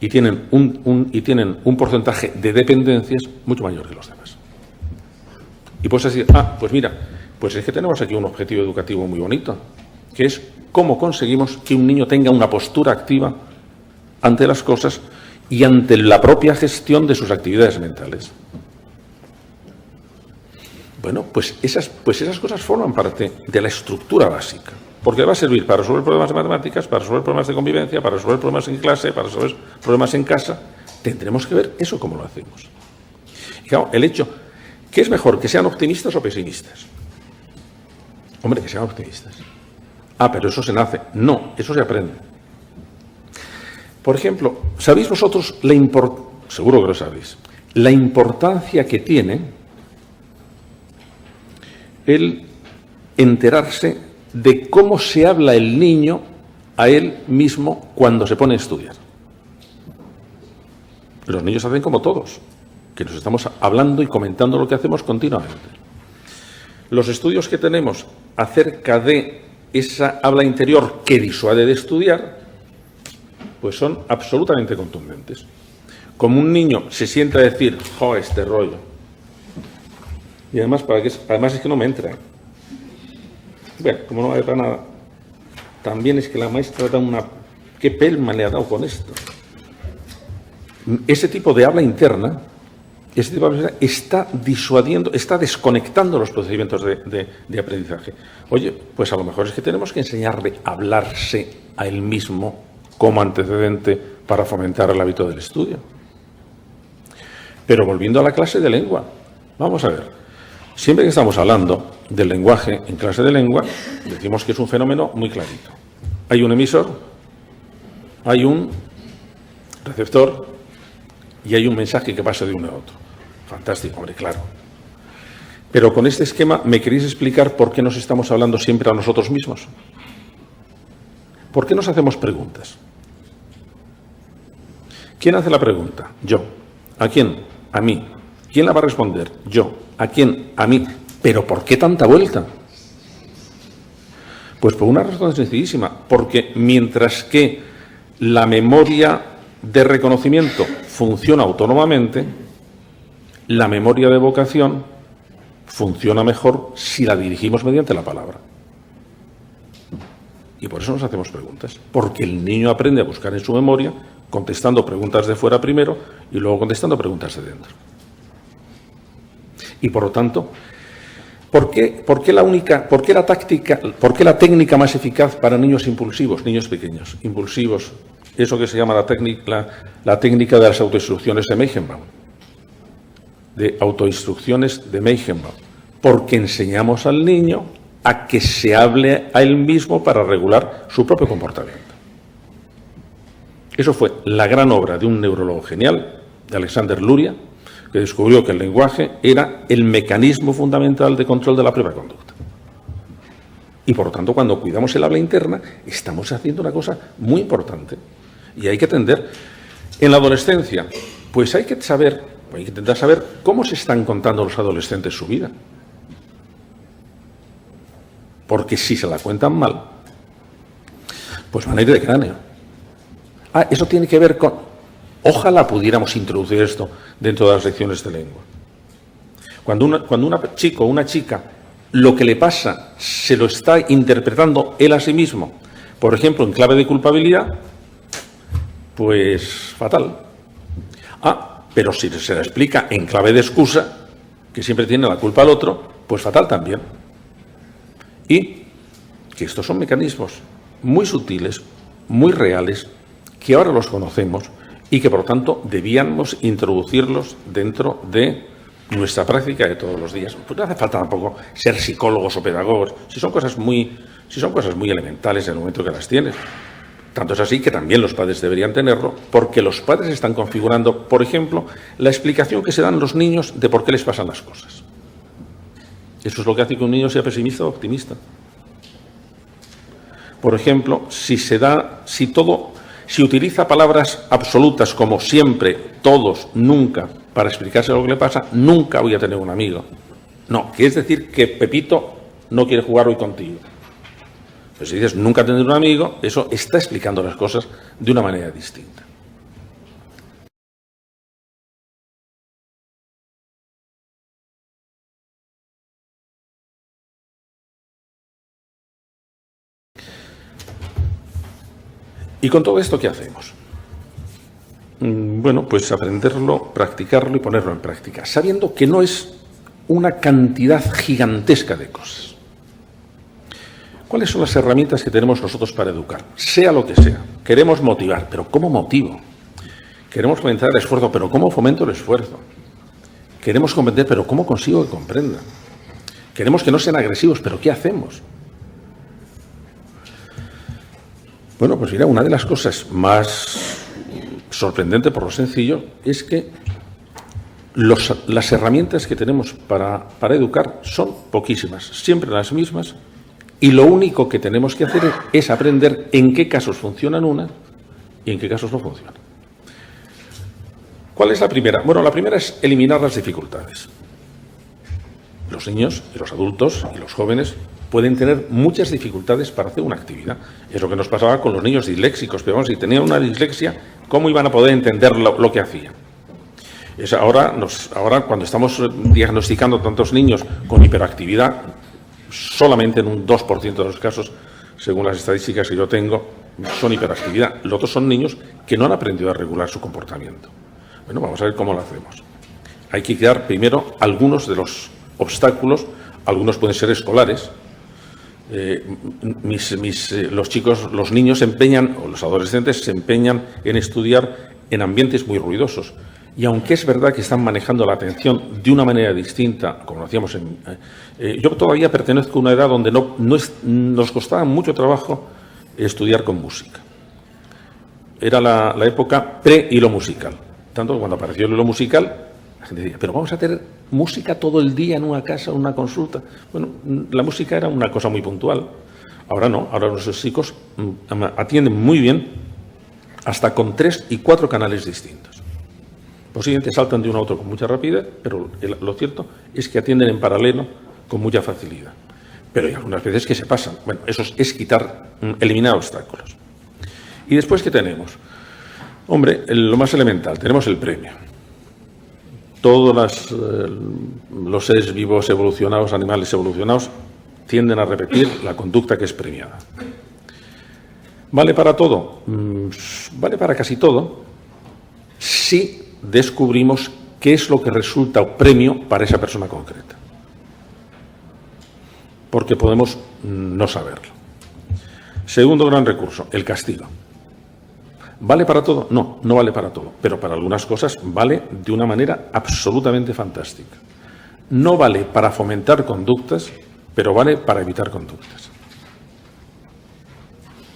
y tienen un porcentaje de dependencias mucho mayor que los demás. Y puedes decir, pues mira, pues es que tenemos aquí un objetivo educativo muy bonito, que es cómo conseguimos que un niño tenga una postura activa ante las cosas y ante la propia gestión de sus actividades mentales. Bueno, pues esas cosas forman parte de la estructura básica, porque va a servir para resolver problemas de matemáticas, para resolver problemas de convivencia, para resolver problemas en clase, para resolver problemas en casa. Tendremos que ver eso cómo lo hacemos. Y claro, el hecho, ¿qué es mejor, que sean optimistas o pesimistas? Hombre, que sean optimistas. Pero eso se nace. No, eso se aprende. Por ejemplo, ¿sabéis vosotros seguro que lo sabéis, la importancia que tiene el enterarse de cómo se habla el niño a él mismo cuando se pone a estudiar? Los niños hacen como todos, que nos estamos hablando y comentando lo que hacemos continuamente. Los estudios que tenemos acerca de esa habla interior que disuade de estudiar, pues son absolutamente contundentes. Como un niño se sienta a decir, este rollo. Y además es que no me entra. Bueno, como no vale para nada, también es que la maestra da una... ¿Qué pelma le ha dado con esto? Ese tipo de habla interna, está disuadiendo, está desconectando los procedimientos de aprendizaje. Oye, pues a lo mejor es que tenemos que enseñarle a hablarse a él mismo como antecedente para fomentar el hábito del estudio. Pero volviendo a la clase de lengua, vamos a ver, siempre que estamos hablando del lenguaje en clase de lengua, decimos que es un fenómeno muy clarito. Hay un emisor, hay un receptor y hay un mensaje que pasa de uno a otro. Fantástico, hombre, claro. Pero con este esquema, ¿me queréis explicar por qué nos estamos hablando siempre a nosotros mismos? ¿Por qué nos hacemos preguntas? ¿Quién hace la pregunta? Yo. ¿A quién? A mí. ¿Quién la va a responder? Yo. ¿A quién? A mí. ¿Pero por qué tanta vuelta? Pues por una razón sencillísima. Porque mientras que la memoria de reconocimiento funciona autónomamente, la memoria de vocación funciona mejor si la dirigimos mediante la palabra. Y por eso nos hacemos preguntas. Porque el niño aprende a buscar en su memoria, contestando preguntas de fuera primero y luego contestando preguntas de dentro. Y por lo tanto, ¿por qué la técnica más eficaz para niños impulsivos, niños pequeños, impulsivos? Eso que se llama la técnica de las autoinstrucciones de Meijenbaum. De autoinstrucciones de Meijenbaum. Porque enseñamos al niño a que se hable a él mismo para regular su propio comportamiento. Eso fue la gran obra de un neurólogo genial, de Alexander Luria, que descubrió que el lenguaje era el mecanismo fundamental de control de la propia conducta. Y por lo tanto, cuando cuidamos el habla interna, estamos haciendo una cosa muy importante. Y hay que atender. En la adolescencia, pues hay que intentar saber cómo se están contando los adolescentes su vida. Porque si se la cuentan mal, pues van a ir de cráneo. Eso tiene que ver con... Ojalá pudiéramos introducir esto dentro de las lecciones de lengua. Cuando un chico o una chica lo que le pasa se lo está interpretando él a sí mismo, por ejemplo, en clave de culpabilidad, pues fatal. Pero si se la explica en clave de excusa, que siempre tiene la culpa al otro, pues fatal también. Y que estos son mecanismos muy sutiles, muy reales, que ahora los conocemos y que, por lo tanto, debíamos introducirlos dentro de nuestra práctica de todos los días. Pues no hace falta tampoco ser psicólogos o pedagogos, si son cosas muy elementales en el momento que las tienes. Tanto es así que también los padres deberían tenerlo, porque los padres están configurando, por ejemplo, la explicación que se dan los niños de por qué les pasan las cosas. Eso es lo que hace que un niño sea pesimista o optimista. Por ejemplo, si utiliza palabras absolutas como siempre, todos, nunca, para explicarse lo que le pasa, nunca voy a tener un amigo. No, que es decir que Pepito no quiere jugar hoy contigo. Pues si dices nunca tener un amigo, eso está explicando las cosas de una manera distinta. ¿Y con todo esto qué hacemos? Bueno, pues aprenderlo, practicarlo y ponerlo en práctica, sabiendo que no es una cantidad gigantesca de cosas. ¿Cuáles son las herramientas que tenemos nosotros para educar? Sea lo que sea. Queremos motivar, pero ¿cómo motivo? Queremos fomentar el esfuerzo, pero ¿cómo fomento el esfuerzo? Queremos comprender, pero ¿cómo consigo que comprendan? Queremos que no sean agresivos, pero ¿qué hacemos? Bueno, pues mira, una de las cosas más sorprendentes por lo sencillo es que las herramientas que tenemos para educar son poquísimas, siempre las mismas, y lo único que tenemos que hacer es aprender en qué casos funcionan unas y en qué casos no funcionan. ¿Cuál es la primera? Bueno, la primera es eliminar las dificultades. Los niños y los adultos y los jóvenes pueden tener muchas dificultades para hacer una actividad. Es lo que nos pasaba con los niños disléxicos. Pero vamos, si tenían una dislexia, ¿cómo iban a poder entender lo que hacían? Ahora, cuando estamos diagnosticando tantos niños con hiperactividad, solamente en un 2% de los casos, según las estadísticas que yo tengo, son hiperactividad. Los otros son niños que no han aprendido a regular su comportamiento. Bueno, vamos a ver cómo lo hacemos. Hay que quitar primero algunos de los obstáculos, algunos pueden ser escolares. Los niños se empeñan, o los adolescentes se empeñan en estudiar en ambientes muy ruidosos. Y aunque es verdad que están manejando la atención de una manera distinta, como lo hacíamos yo todavía pertenezco a una edad donde nos costaba mucho trabajo estudiar con música. Era la época pre-hilo musical. Tanto que cuando apareció el hilo musical, la gente decía, pero vamos a tener música todo el día en una casa, en una consulta. Bueno, la música era una cosa muy puntual. Ahora no, ahora nuestros chicos atienden muy bien, hasta con 3 y 4 canales distintos. Posiblemente saltan de uno a otro con mucha rapidez, pero lo cierto es que atienden en paralelo con mucha facilidad. Pero hay algunas veces que se pasan. Bueno, eso es eliminar obstáculos. ¿Y después qué tenemos? Hombre, lo más elemental, tenemos el premio. Todos los seres vivos evolucionados, animales evolucionados, tienden a repetir la conducta que es premiada. ¿Vale para todo? Vale para casi todo, si descubrimos qué es lo que resulta premio para esa persona concreta. Porque podemos no saberlo. Segundo gran recurso, el castigo. ¿Vale para todo? No, no vale para todo, pero para algunas cosas vale de una manera absolutamente fantástica. No vale para fomentar conductas, pero vale para evitar conductas.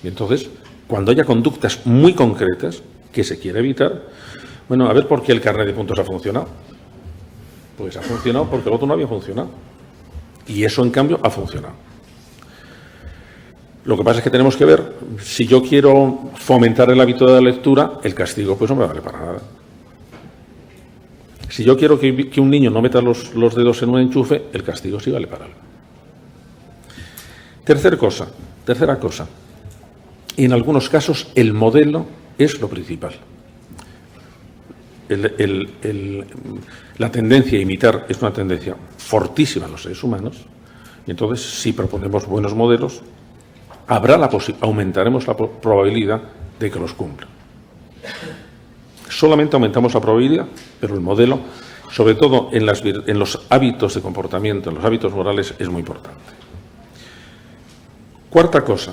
Y entonces, cuando haya conductas muy concretas que se quiere evitar, bueno, a ver por qué el carnet de puntos ha funcionado. Pues ha funcionado porque el otro no había funcionado. Y eso, en cambio, ha funcionado. Lo que pasa es que tenemos que ver, si yo quiero fomentar el hábito de la lectura, el castigo pues no me vale para nada. Si yo quiero que un niño no meta los dedos en un enchufe, el castigo sí vale para algo. Tercera cosa. En algunos casos el modelo es lo principal. La tendencia a imitar es una tendencia fortísima en los seres humanos, y entonces si proponemos buenos modelos, aumentaremos la probabilidad de que los cumplan. Solamente aumentamos la probabilidad, pero el modelo, sobre todo en los hábitos de comportamiento, en los hábitos morales, es muy importante. Cuarta cosa,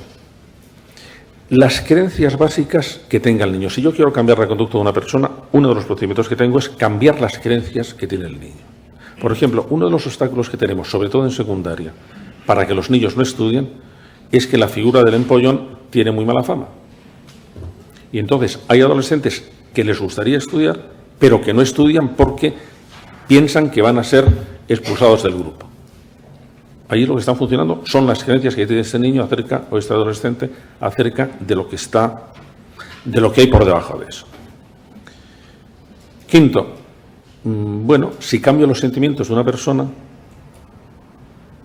las creencias básicas que tenga el niño. Si yo quiero cambiar la conducta de una persona, uno de los procedimientos que tengo es cambiar las creencias que tiene el niño. Por ejemplo, uno de los obstáculos que tenemos, sobre todo en secundaria, para que los niños no estudien, es que la figura del empollón tiene muy mala fama. Y entonces hay adolescentes que les gustaría estudiar, pero que no estudian porque piensan que van a ser expulsados del grupo. Allí lo que están funcionando son las creencias que tiene este niño o este adolescente acerca de lo que hay por debajo de eso. Quinto, bueno, si cambio los sentimientos de una persona,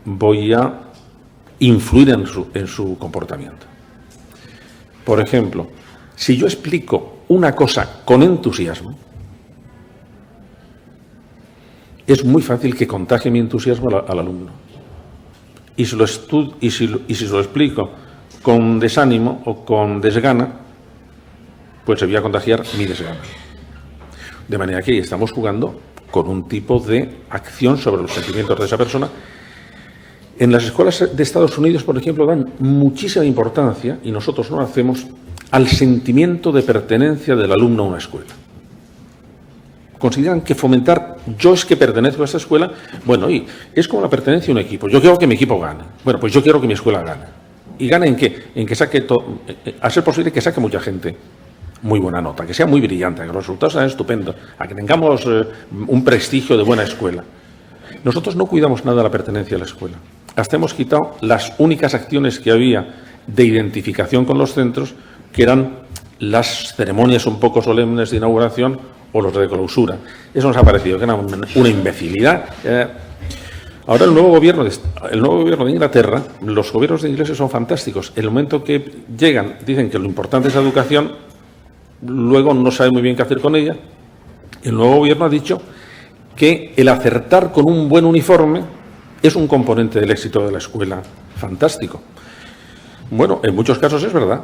voy a influir en su comportamiento. Por ejemplo, si yo explico una cosa con entusiasmo, es muy fácil que contagie mi entusiasmo al alumno. Y si lo explico con desánimo o con desgana, pues se voy a contagiar mi desgana. De manera que estamos jugando con un tipo de acción sobre los sentimientos de esa persona. En las escuelas de Estados Unidos, por ejemplo, dan muchísima importancia, y nosotros no lo hacemos, al sentimiento de pertenencia del alumno a una escuela. Consideran que fomentar, yo es que pertenezco a esta escuela, bueno, y es como la pertenencia a un equipo. Yo quiero que mi equipo gane. Bueno, pues yo quiero que mi escuela gane. ¿Y gane en qué? En que saque, a ser posible que saque mucha gente muy buena nota, que sea muy brillante, que los resultados sean estupendos, a que tengamos un prestigio de buena escuela. Nosotros no cuidamos nada de la pertenencia a la escuela. Hasta hemos quitado las únicas acciones que había de identificación con los centros, que eran las ceremonias un poco solemnes de inauguración o los de clausura. Eso nos ha parecido que era una imbecilidad. Ahora el nuevo gobierno de Inglaterra, los gobiernos de ingleses son fantásticos. En el momento que llegan, dicen que lo importante es la educación, luego no saben muy bien qué hacer con ella. El nuevo gobierno ha dicho que el acertar con un buen uniforme es un componente del éxito de la escuela fantástico. Bueno, en muchos casos es verdad.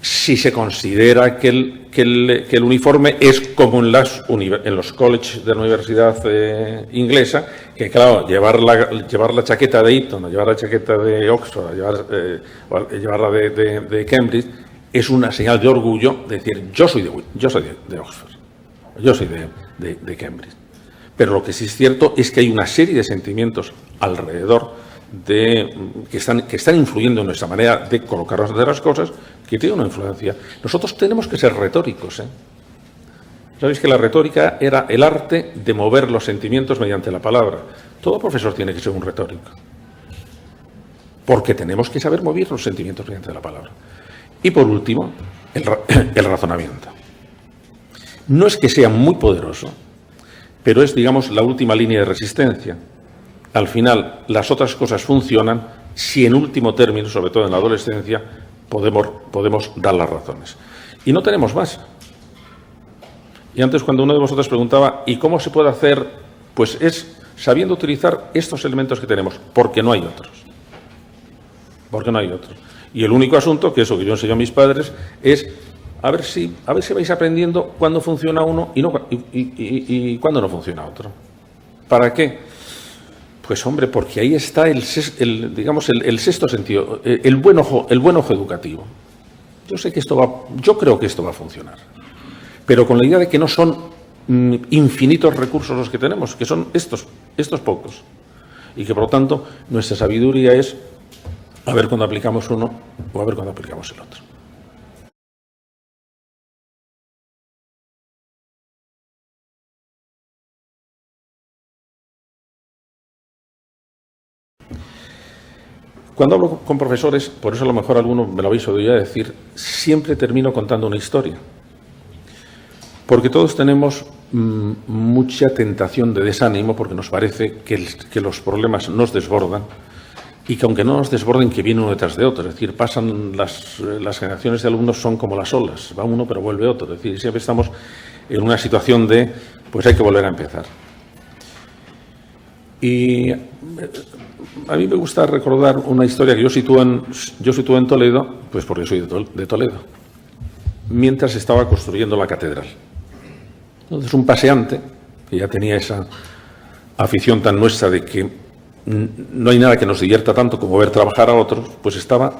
Si se considera que el uniforme es como en los colleges de la universidad inglesa, que claro, llevar la chaqueta de Eton, o llevar la chaqueta de Oxford, llevarla de Cambridge, es una señal de orgullo de decir, yo soy de Oxford, yo soy de Cambridge. Pero lo que sí es cierto es que hay una serie de sentimientos alrededor que están influyendo en nuestra manera de colocarnos de las cosas, que tiene una influencia. Nosotros tenemos que ser retóricos, ¿eh? Sabéis que la retórica era el arte de mover los sentimientos mediante la palabra. Todo profesor tiene que ser un retórico, porque tenemos que saber mover los sentimientos mediante la palabra. Y por último, el razonamiento. No es que sea muy poderoso, pero es, digamos, la última línea de resistencia. Al final, las otras cosas funcionan si en último término, sobre todo en la adolescencia, podemos dar las razones. Y no tenemos más. Y antes, cuando uno de vosotros preguntaba, ¿y cómo se puede hacer? Pues es sabiendo utilizar estos elementos que tenemos, porque no hay otros. Porque no hay otros. Y el único asunto, que eso que yo enseño a mis padres, es a ver si vais aprendiendo cuándo funciona uno y cuándo no funciona otro. ¿Para qué? Pues hombre, porque ahí está el sexto sentido, el buen ojo educativo. Yo creo que esto va a funcionar, pero con la idea de que no son infinitos recursos los que tenemos, que son estos pocos, y que por lo tanto nuestra sabiduría es a ver cuándo aplicamos uno o a ver cuándo aplicamos el otro. Cuando hablo con profesores, por eso a lo mejor alguno me lo habéis oído ya decir, siempre termino contando una historia. Porque todos tenemos mucha tentación de desánimo, porque nos parece que los problemas nos desbordan y que aunque no nos desborden, que viene uno detrás de otro. Es decir, pasan las generaciones de alumnos son como las olas, va uno pero vuelve otro. Es decir, siempre estamos en una situación de, pues hay que volver a empezar. Y a mí me gusta recordar una historia que yo sitúo en Toledo, pues porque soy de Toledo, mientras estaba construyendo la catedral. Entonces un paseante, que ya tenía esa afición tan nuestra de que no hay nada que nos divierta tanto como ver trabajar a otros, pues estaba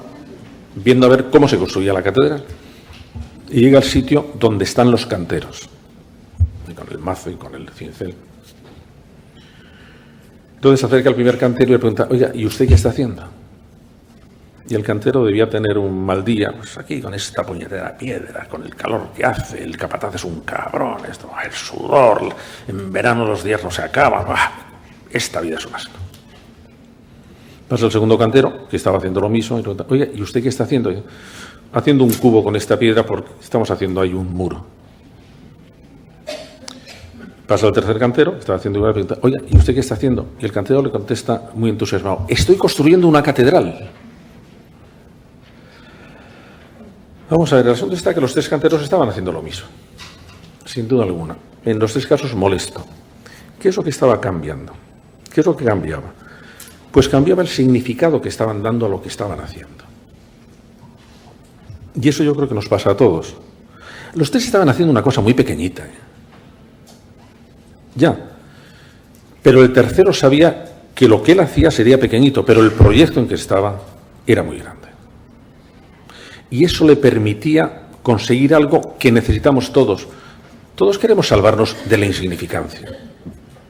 viendo a ver cómo se construía la catedral. Y llega al sitio donde están los canteros, y con el mazo y con el cincel. Entonces se acerca al primer cantero y le pregunta, oiga, ¿y usted qué está haciendo? Y el cantero debía tener un mal día, pues aquí con esta puñetera piedra, con el calor que hace, el capataz es un cabrón, el sudor, en verano los días no se acaban, esta vida es un asco. Pasa el segundo cantero, que estaba haciendo lo mismo, y le pregunta, oiga, ¿y usted qué está haciendo? Haciendo un cubo con esta piedra porque estamos haciendo ahí un muro. Pasa el tercer cantero, estaba haciendo una pregunta, oiga, ¿y usted qué está haciendo? Y el cantero le contesta muy entusiasmado, estoy construyendo una catedral. Vamos a ver, el asunto está que los tres canteros estaban haciendo lo mismo, sin duda alguna. En los tres casos molesto. ¿Qué es lo que estaba cambiando? ¿Qué es lo que cambiaba? Pues cambiaba el significado que estaban dando a lo que estaban haciendo. Y eso yo creo que nos pasa a todos. Los tres estaban haciendo una cosa muy pequeñita, Ya. Pero el tercero sabía que lo que él hacía sería pequeñito, pero el proyecto en que estaba era muy grande. Y eso le permitía conseguir algo que necesitamos todos. Todos queremos salvarnos de la insignificancia.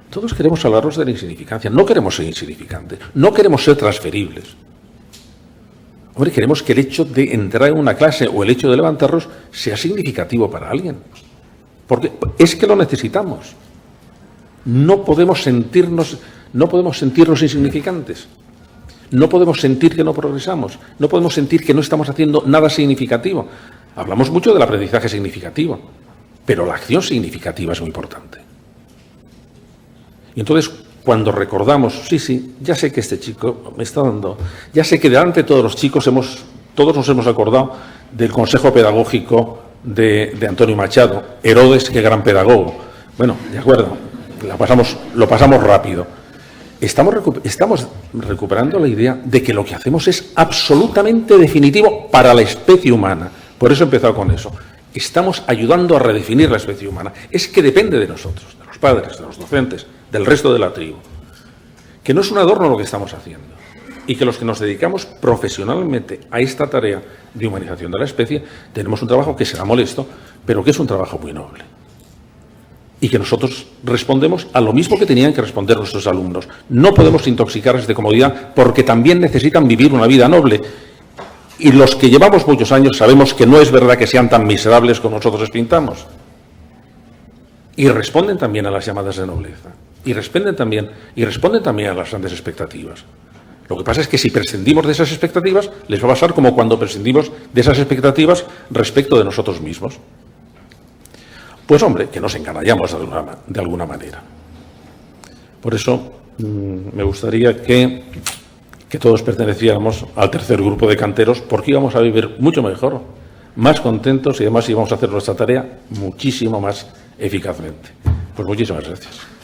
Todos queremos salvarnos de la insignificancia. No queremos ser insignificantes. No queremos ser transferibles. Hombre, queremos que el hecho de entrar en una clase o el hecho de levantarnos sea significativo para alguien. Porque es que lo necesitamos. No podemos sentirnos insignificantes. No podemos sentir que no progresamos. No podemos sentir que no estamos haciendo nada significativo. Hablamos mucho del aprendizaje significativo, pero la acción significativa es muy importante. Y entonces, cuando recordamos, sí, ya sé que este chico me está dando, ya sé que delante de todos los chicos todos nos hemos acordado del consejo pedagógico de Antonio Machado. Herodes, qué gran pedagogo. Bueno, de acuerdo. Lo pasamos rápido. estamos recuperando la idea de que lo que hacemos es absolutamente definitivo para la especie humana. Por eso he empezado con eso. Estamos ayudando a redefinir la especie humana. Es que depende de nosotros, de los padres, de los docentes, del resto de la tribu. Que no es un adorno lo que estamos haciendo. Y que los que nos dedicamos profesionalmente a esta tarea de humanización de la especie, tenemos un trabajo que será molesto, pero que es un trabajo muy noble. Y que nosotros respondemos a lo mismo que tenían que responder nuestros alumnos. No podemos intoxicarles de comodidad porque también necesitan vivir una vida noble. Y los que llevamos muchos años sabemos que no es verdad que sean tan miserables como nosotros les pintamos. Y responden también a las llamadas de nobleza. Y responden también a las grandes expectativas. Lo que pasa es que si prescindimos de esas expectativas, les va a pasar como cuando prescindimos de esas expectativas respecto de nosotros mismos. Pues hombre, que nos enganallamos de alguna manera. Por eso me gustaría que todos perteneciéramos al tercer grupo de canteros, porque íbamos a vivir mucho mejor, más contentos y además íbamos a hacer nuestra tarea muchísimo más eficazmente. Pues muchísimas gracias.